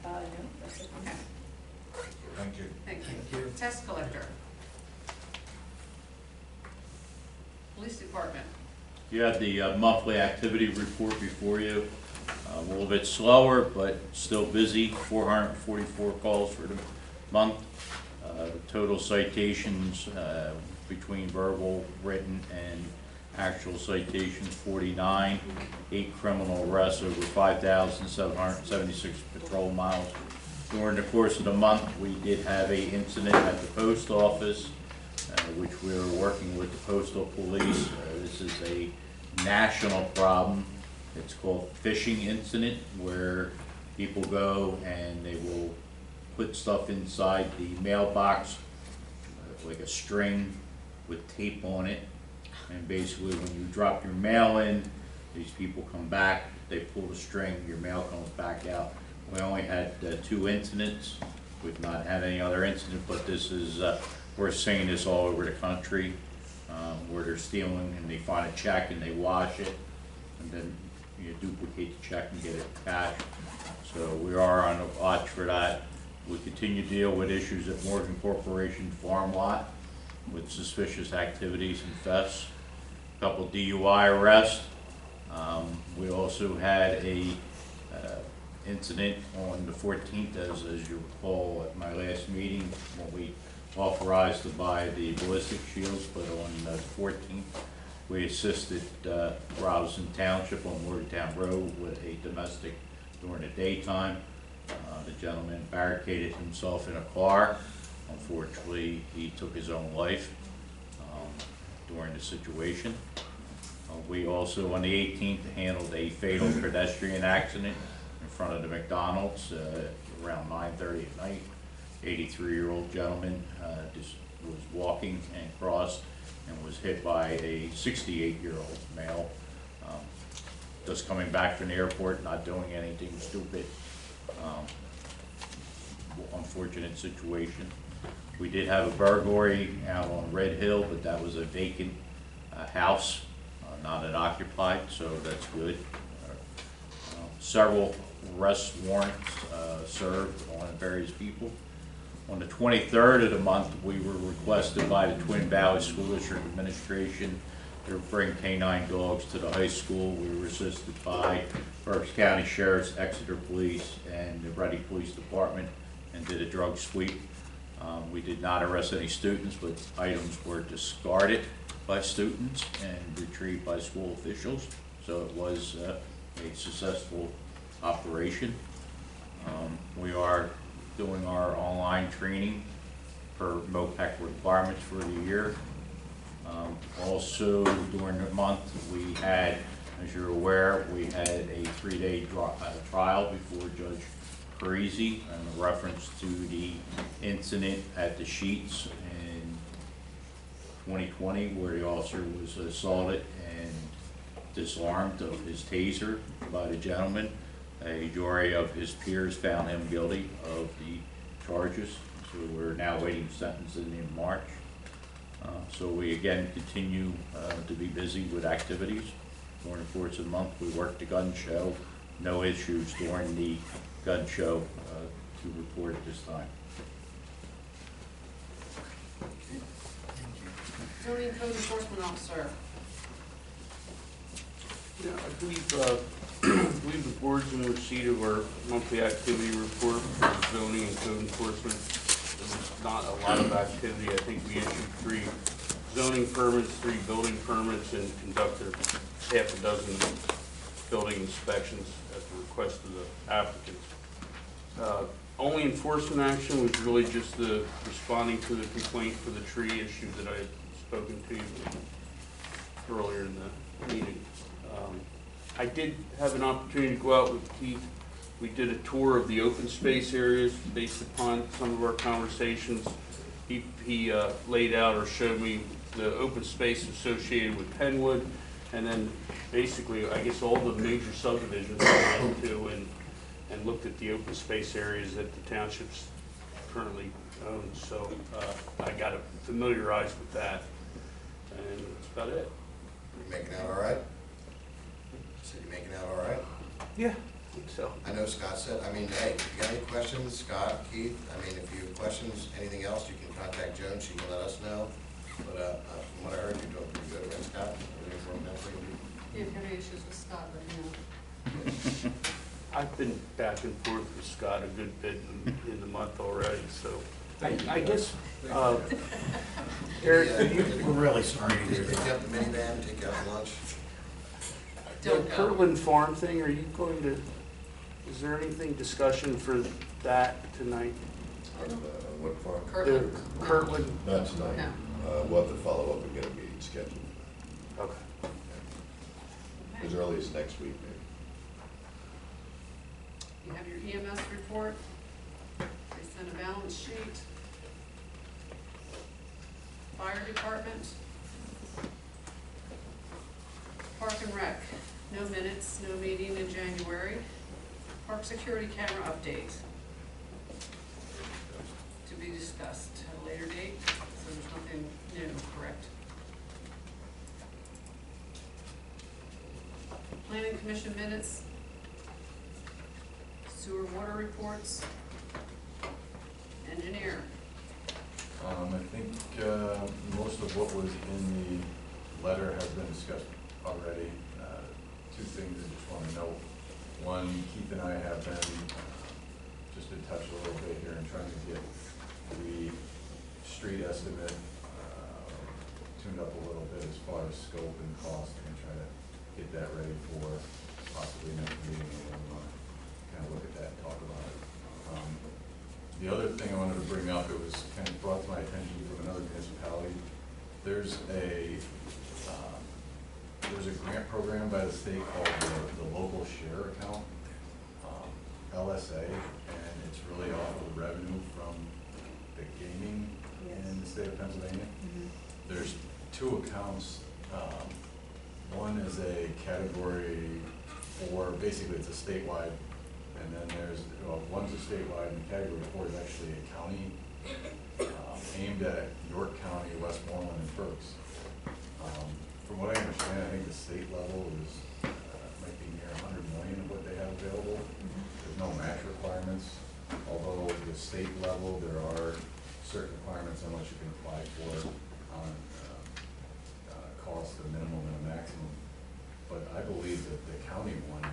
No, that's it. Okay, Thank you. thank you. Thank you. Test collector. Police department. You have the monthly activity report before you. A little bit slower, but still busy, 444 calls for the month. Total citations between verbal, written, and actual citations 49. 8 criminal arrests, over 5,776 patrol miles. During the course of the month, we did have an incident at the post office, which we were working with the postal police. This is a national problem. It's called phishing incident, where people go and they will put stuff inside the mailbox, like a string with tape on it. And basically when you drop your mail in, these people come back, they pull the string, your mail comes back out. We only had 2 incidents. We've not had any other incident, but this is, we're seeing this all over the country, where they're stealing and they find a check and they wash it, and then you duplicate the check and get it cashed. So we are on the watch for that. We continue to deal with issues at Morgan Corporation farm lot with suspicious activities and thefts. A couple DUI arrests. We also had a incident on the 14th, as you recall at my last meeting, when we authorized to buy the ballistic shields, but on the 14th, we assisted Robinson Township on Morgantown Road with a domestic during the daytime. The gentleman barricaded himself in a car. Unfortunately, he took his own life during the situation. We also, on the 18th, handled a fatal pedestrian accident in front of the McDonald's around 9:30 at night. 83-year-old gentleman just was walking and crossed and was hit by a 68-year-old male, just coming back from the airport, not doing anything stupid. Unfortunate situation. We did have a burglary out on Red Hill, but that was a vacant house, not an occupied, so that's good. Several arrest warrants served on various people. On the 23rd of the month, we were requested by the Twin Valley School District Administration to bring canine dogs to the high school. We were assisted by Berks County Sheriff's, Exeter Police, and the Reading Police Department, and did a drug sweep. We did not arrest any students, but items were discarded by students and retrieved by school officials. So it was a successful operation. We are doing our online training per MOPEC requirements for the year. Also during the month, we had, as you're aware, we had a 3-day trial before Judge Parisi in reference to the incident at the Sheets in 2020 where the officer was assaulted and disarmed of his taser by the gentleman. A jury of his peers found him guilty of the charges, so we're now waiting sentencing in March. So we again continue to be busy with activities. During the course of the month, we worked the gun show. No issues during the gun show to report at this time. Zoning code enforcement officer. Yeah, I believe the board's in receipt of our monthly activity report for zoning and code enforcement. There was not a lot of activity. I think we issued 3 zoning permits, 3 building permits, and conducted half a dozen building inspections at the request of the applicants. Only enforcement action was really just the responding to the complaint for the tree issue that I had spoken to you earlier in the meeting. I did have an opportunity to go out with Keith. We did a tour of the open space areas based upon some of our conversations. He laid out or showed me the open space associated with Penwood, and then basically, I guess, all the major subdivisions I went to and looked at the open space areas that the townships currently own. So I got familiarized with that, and that's about it. You making out all right? So you making out all right? Yeah, I think so. I know Scott said, I mean, hey, if you got any questions, Scott, Keith, I mean, if you have questions, anything else, you can contact Joan, she can let us know. But from what I heard, you're doing pretty good, right, Scott? Everything's working out for you? If you have any issues with Scott, let me know. I've been back and forth with Scott a good bit in the month already, so I guess, Eric, do you, We're really sorry to hear Pick that. up the minivan, take out lunch. the Don't go. Kirtland Farm thing, are you going to, is there anything discussion for that tonight? On what farm? The Kirtland? Kirtland, Not tonight. No. We'll have to follow up and get a meeting scheduled, okay. as early as next week, maybe. You have your EMS report, they sent a balance sheet. Fire department. Park and Rec, no minutes, no meeting in January. Park security camera update. To be discussed at a later date, so there's nothing new, correct? Planning commission minutes. Sewer water reports. Engineer. I think, most of what was in the letter has been discussed already. Two things I just wanna note. One, Keith and I have been, just in touch a little bit here and trying to get the street estimate, tuned up a little bit as far as scope and cost, and try to get that ready for possibly next meeting, and kind of look at that and talk about it. The other thing I wanted to bring up, it was kind of brought to my attention from another municipality. There's a grant program by the state called the Local Share Account, LSA, and it's really off of the revenue from the gaming in the state of Pennsylvania. There's two accounts. One is a category 4, basically it's a statewide. And then there's, well, one's a statewide, and category 4 is actually a county aimed at York County, Westmoreland, and Berks. From what I understand, I think the state level is, might be near 100 million of what they have available. There's no match requirements, although the state level, there are certain requirements on what you can apply for on cost, a minimum and a maximum. But I believe that the county one,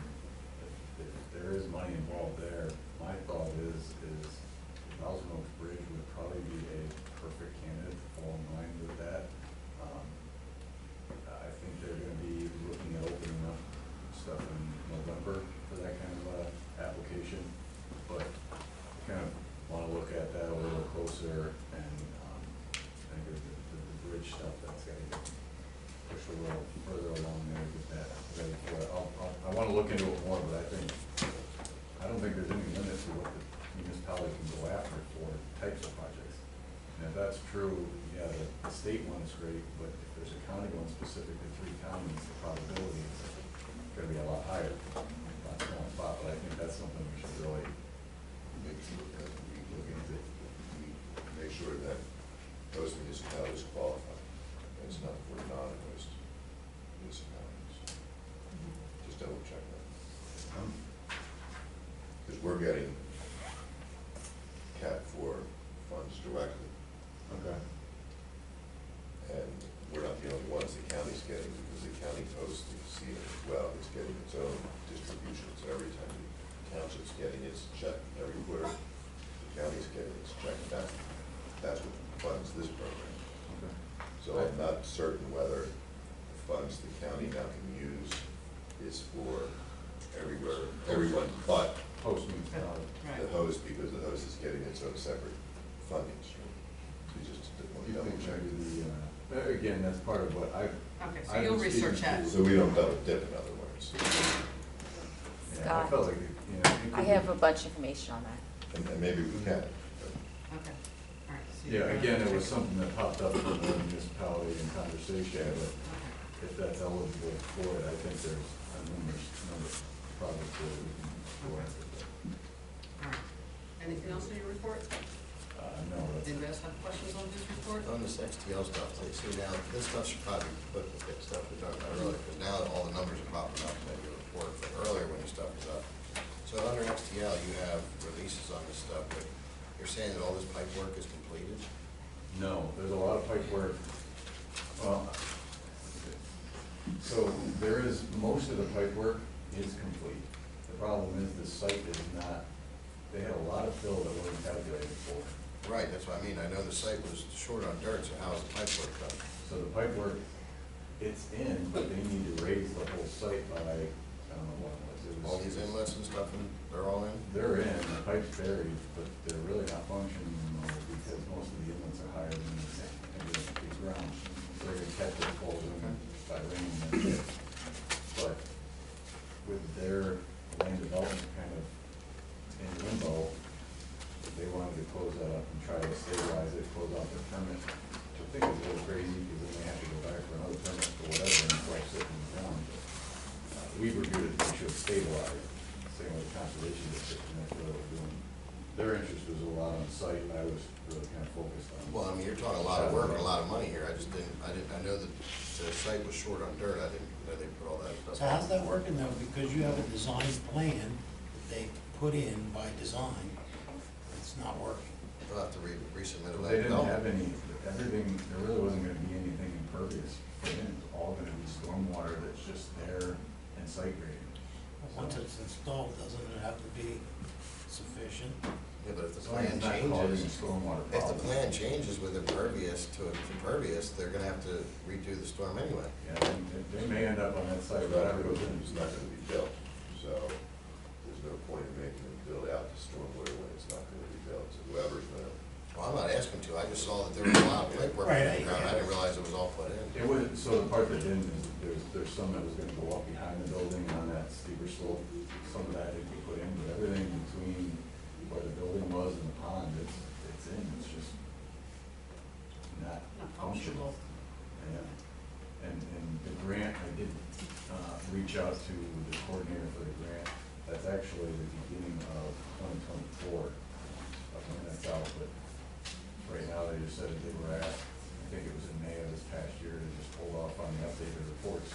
there is money involved there. My thought is Thousand Oaks Bridge would probably be a perfect candidate to fall in line with that. I think they're gonna be looking at opening up stuff in November for that kind of application. But kind of wanna look at that a little closer, and I think the bridge stuff, that's gotta get pushed a little further along there, get that ready for it. I wanna look into it more, but I don't think there's any limit to what the municipality can go after for types of projects. And if that's true, yeah, the state one's great, but if there's a county one specific to 3 counties, the probability is gonna be a lot higher. That's one thought, but I think that's something we should really Make sure that we look into, we make sure that those municipalities qualify. And it's not for non-host municipalities. Just double check that. Because we're getting Cat 4 funds directly, Okay. and we're not the only ones the county's getting, because the county hosts the casino as well. It's getting its own distribution, so every time the township's getting its check, every quarter, the county's getting its check. That's what funds this program. Okay. So I'm not certain whether the funds the county now can use is for everywhere, everyone but Post municipality. the host, because the host is getting its own separate funding stream. So you just want to You double think check. maybe again, that's part of what Okay, so I've you'll been research speaking that. to. So we don't double dip, in other words. Yeah, I Scott. felt like, it I could have be- a bunch of information on that. And maybe we can. Okay, all right. so Yeah, you're again, it gonna was something that popped up from the municipality in conversation, but Okay. if that's eligible for it, I think there's a number of projects that we can go after. All right. Anything else in your report? No, that's Anybody else have questions on this report? On this XTL stuff, see now, this stuff should probably be put with the stuff we talked about earlier, because now all the numbers are popping up in your report from earlier when your stuff was up. So under XTL, you have releases on this stuff, but you're saying that all this pipe work is completed? No, there's a lot of pipe work. Well, so there is, most of the pipe work is complete. The problem is the site is not, they had a lot of fill that wasn't calculated for. Right, that's what I mean, I know the site was short on dirt, so how's the pipe work done? So the pipe work, it's in, but they need to raise the whole site by, I don't know what it was. It was. All these inlets and stuff, and they're all in? They're in, the pipe's buried, but they're really not functioning anymore because most of the inlets are higher than the ground. So they're gonna catch it falls in by rain and that's it. But with their land development kind of in limbo, they wanted to close that up and try to stabilize it, close off their permit. Which I think is a little crazy because then they have to go back for another permit for whatever and it's like sitting in the ground. We reviewed it, they should stabilize, same with the conservation district, and that's what we're doing. Their interest was a lot on site, I was really kind of focused on. Well, I mean, you're talking a lot of work and a lot of money here, I know that the site was short on dirt, I didn't know they put all that stuff. So how's that working though? Because you have a design plan that they put in by design, it's not working. They'll have to resubmit it. They didn't have any, everything, there really wasn't gonna be anything impervious. It's all gonna be stormwater that's just there and site grading. Once it's installed, doesn't it have to be sufficient? Yeah, but if the As long as plan it's not causing changes, stormwater if the problems. plan changes with impervious to impervious, they're gonna have to redo the storm anyway. Yeah, and they may end up on that site, whatever goes in. It's not gonna be built, so there's no point in making them build out the stormwater when it's not gonna be built, so whoever's gonna. Well, I'm not asking to, I just saw that there was a lot of pipe work on Right, the ground, I didn't realize it was all put in. It was, so the part that didn't, is there's some that was gonna go up behind the building and on that steeper slope. Some of that had to be put in, but everything between where the building was and the pond, it's in, it's just not Not functional. Yeah, and the grant, I did, reach out to the coordinator for the grant. That's actually the beginning of 2024, when that's out, but right now they just said that they were asked, I think it was in May of this past year, to just hold off on the updated reports,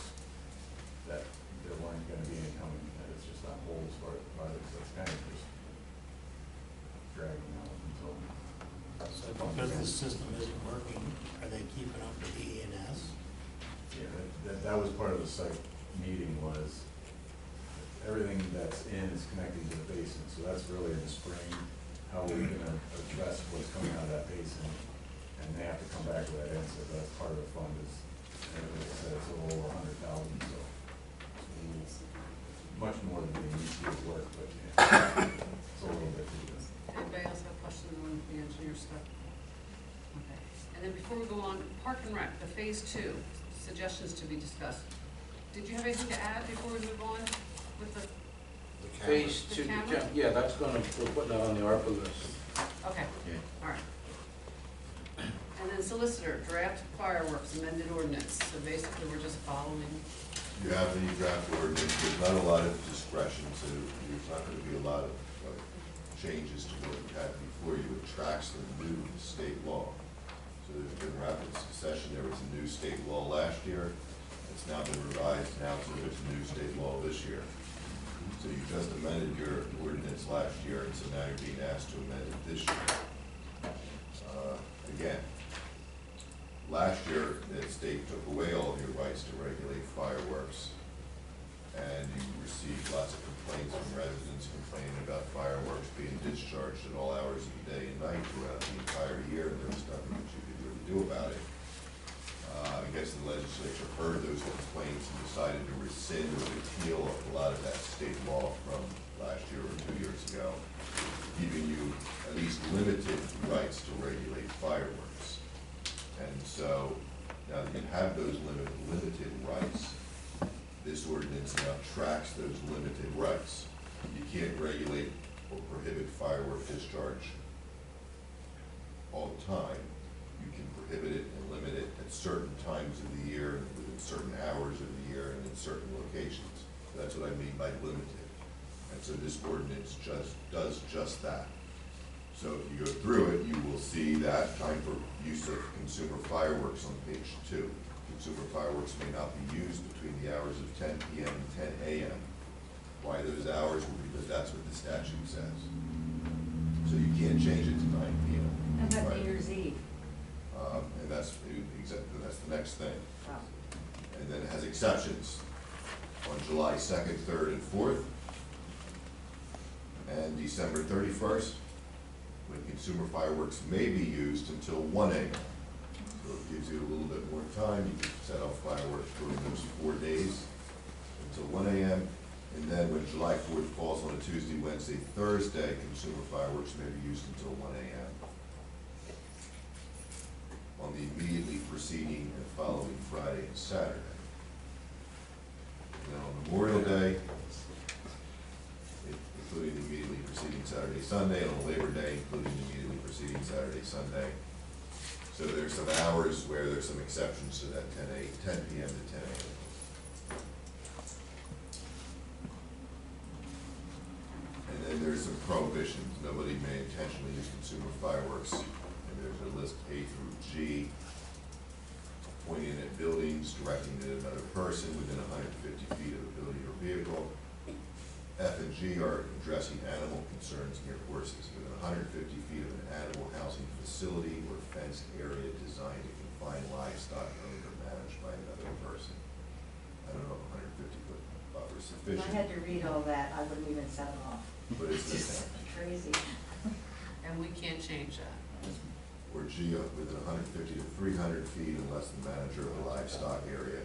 that there weren't gonna be any coming, that it's just on hold as far as the project, so it's kind of just dragging out until. So because the system isn't working, are they keeping up with the ENS? Yeah, that was part of the site meeting was, everything that's in is connecting to the basin, so that's really in the spring, how we're gonna address what's coming out of that basin, and they have to come back with that answer, but that's part of the fund is, and like I said, it's a little over 100,000, so it's much more than they need to do work, but yeah, it's a little bit to do. Anybody else have questions on the engineer stuff? Okay, and then before we go on, Park and Rec, the phase 2, suggestions to be discussed. Did you have anything to add before we move on with the, The cameras. Phase The 2, camera? yeah, that's gonna, we're putting that on the ARPA list. okay, Yeah. all right. And then solicitor, draft fireworks amended ordinance, so basically we're just following, You have the draft ordinance, there's not a lot of discretion, so there's not gonna be a lot of changes to what you had before you. It tracks the new state law. So there's been rapid succession, there was a new state law last year, it's now been revised, now so there's a new state law this year. So you just amended your ordinance last year, and so now you're being asked to amend it this year. Again, last year, the state took away all of your rights to regulate fireworks, and you received lots of complaints from residents complaining about fireworks being discharged at all hours of the day and night throughout the entire year, and there was nothing that you could really do about it. I guess the legislature heard those complaints and decided to rescind or repeal a lot of that state law from last year or 2 years ago, giving you at least limited rights to regulate fireworks. And so, now that you have those limited rights, this ordinance now tracks those limited rights. You can't regulate or prohibit firework discharge all the time. You can prohibit it and limit it at certain times of the year, within certain hours of the year, and in certain locations. So that's what I mean by limited. And so this ordinance does just that. So if you go through it, you will see that time for use of consumer fireworks on page 2. Consumer fireworks may not be used between the hours of 10 p.m. and 10 a.m. Why those hours? Well, because that's what the statute says. So you can't change it to 9 p.m. How about Right. New Year's Eve? And that's the next thing. Oh. And then it has exceptions on July 2nd, 3rd, and 4th, and December 31st, when consumer fireworks may be used until 1 a.m. So it gives you a little bit more time. You can set off fireworks during those 4 days until 1 a.m. And then when July 4th falls on a Tuesday, Wednesday, Thursday, consumer fireworks may be used until 1 a.m. on the immediately preceding and following Friday and Saturday. And then on Memorial Day, including the immediately preceding Saturday, Sunday, and on Labor Day, including the immediately preceding Saturday, Sunday. So there's some hours where there's some exceptions to that 10 p.m. to 10 a.m. And then there's some prohibitions. Nobody may intentionally use consumer fireworks. And there's a list A through G, pointing at buildings, directing at another person within 150 feet of a building or vehicle. F and G are addressing animal concerns near horses within 150 feet of an animal housing facility or fenced area designed to confine livestock owned or managed by another person. I don't know if 150 foot buffer is If sufficient. I had to read all that, I wouldn't even set them off. But it's Just crazy. And we can't change that. or G within 150 to 300 feet unless the manager of the livestock area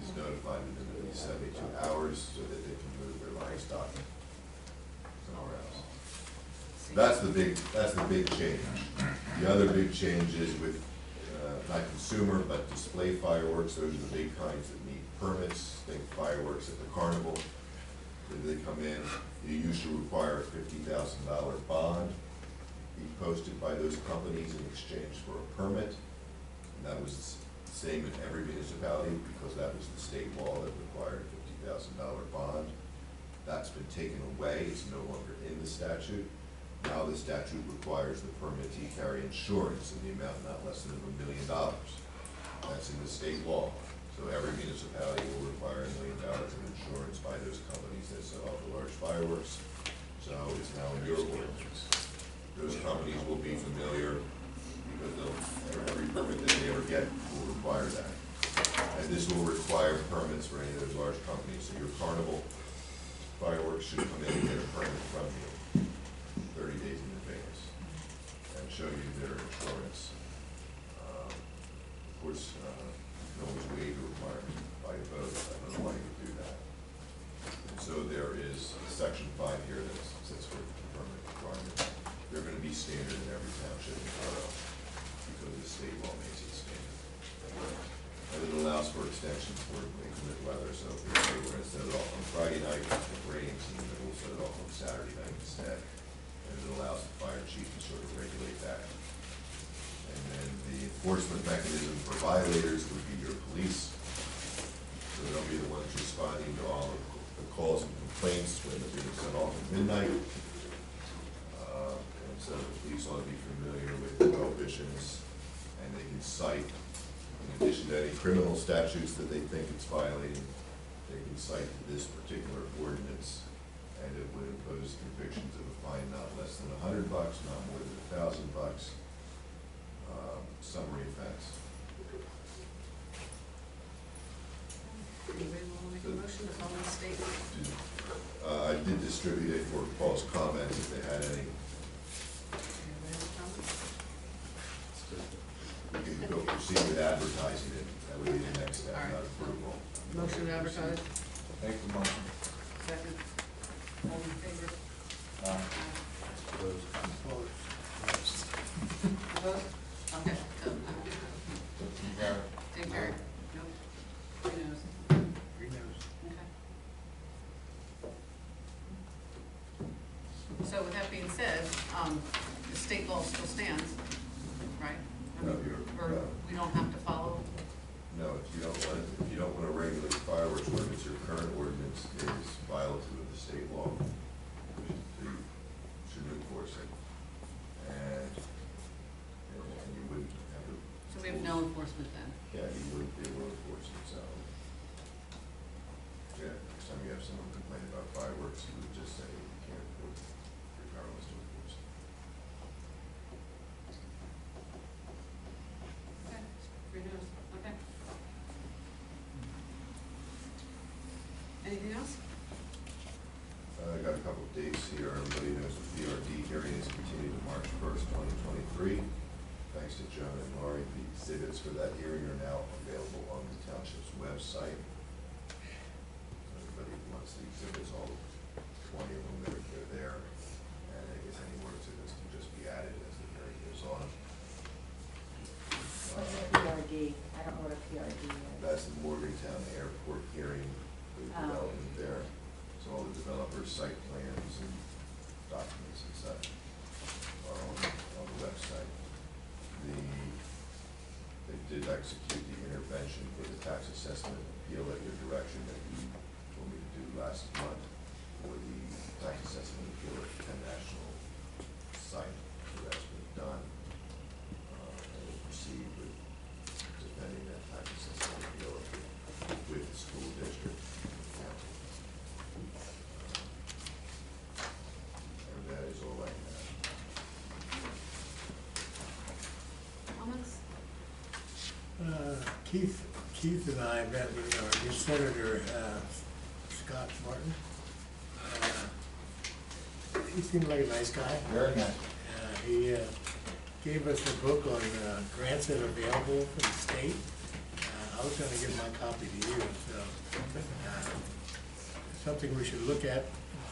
is notified within at least 72 hours so that they can move their livestock somewhere else. That's the big change. The other big change is with, not consumer, but display fireworks. Those are the big kinds that need permits. Think fireworks at the carnival. When they come in, you usually require a $50,000 bond be posted by those companies in exchange for a permit. And that was the same in every municipality because that was the state law that required a $50,000 bond. That's been taken away. It's no longer in the statute. Now the statute requires the permittee carry insurance in the amount not less than $1 million. That's in the state law. So every municipality will require $1 million of insurance by those companies that set off the large fireworks. So it's now in your ordinance. Those companies will be familiar because every permit that they ever get will require that. And this will require permits for any of those large companies. So your carnival fireworks should come in and get a permit from you 30 days in advance and show you their insurance. Of course, you can always waive the requirement by a vote. I don't know why you would do that. And so there is section 5 here that sets forth the permit requirement. They're going to be standard in every township and borough because the state law makes it standard. And it allows for extensions for inclement weather. So if we say we're going to set it off on Friday night, if it rains, and then we'll set it off on Saturday night instead. And it allows the fire chief to sort of regulate that. And then the enforcement mechanism for violators would be your police. So they'll be the ones responding to all of the calls and complaints when they're being set off at midnight. And so the police ought to be familiar with the prohibitions, and they can cite, in addition to any criminal statutes that they think it's violating, they can cite this particular ordinance, and it would impose convictions of a fine not less than $100, not more than $1,000. Summary offense. Anybody want to make a motion to follow the statement? I did distribute it for Paul's comments if they had any. Anybody have comments? You can go proceed with advertising it. That would be the next step, All right. not approval. Motion to advertise, Make the motion. second. All in favor? Opposed? Okay. Take care. Nope. 3 noes. Okay. So with that being said, the state law still stands, right? No, you're, Or we don't have to follow? no, if you don't want to regulate fireworks ordinance, your current ordinance is violative of the state law. So you should enforce it. And you wouldn't have to. So we have no enforcement then? Yeah, you wouldn't be able to enforce it, so. Yeah, next time you have someone complain about fireworks, you would just say you can't enforce it. You're powerless to enforce it. Okay, 3 noes, okay. Anything else? I got a couple of dates here. Everybody knows the PRD hearing is continued to March 1st, 2023. Thanks to Joan and Laurie, the exhibits for that hearing are now available on the township's website. Everybody who wants the exhibits, all 20 of them, they're there. And I guess any more exhibits can just be added as the hearing goes on. What's a PRD? I don't know what a PRD is. That's the Morgantown Airport hearing, the Oh. development there. So all the developers' site plans and documents and such are on the website. They did execute the intervention for the tax assessment appeal at your direction that you told me to do last month for the tax assessment appeal at the Penn National site. So that's been done. And we'll proceed with defending that tax assessment appeal with the school district. And that is all I have. Comments? Keith and I met with our new Senator, Scott Martin. He seemed like a nice guy. Very nice. He gave us a book on grants that are available from the state. I was gonna give my copy to you, so something we should look at,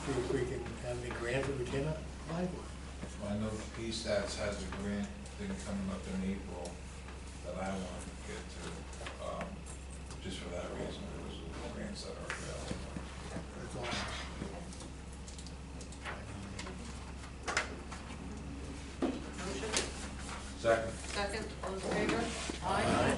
see if we can have any grants that we can apply for. I know PSTATS has a grant thing coming up in April that I want to get to, just for that reason, those are the grants that are available. That's all. Motion, Second. second, all those in favor? Aye.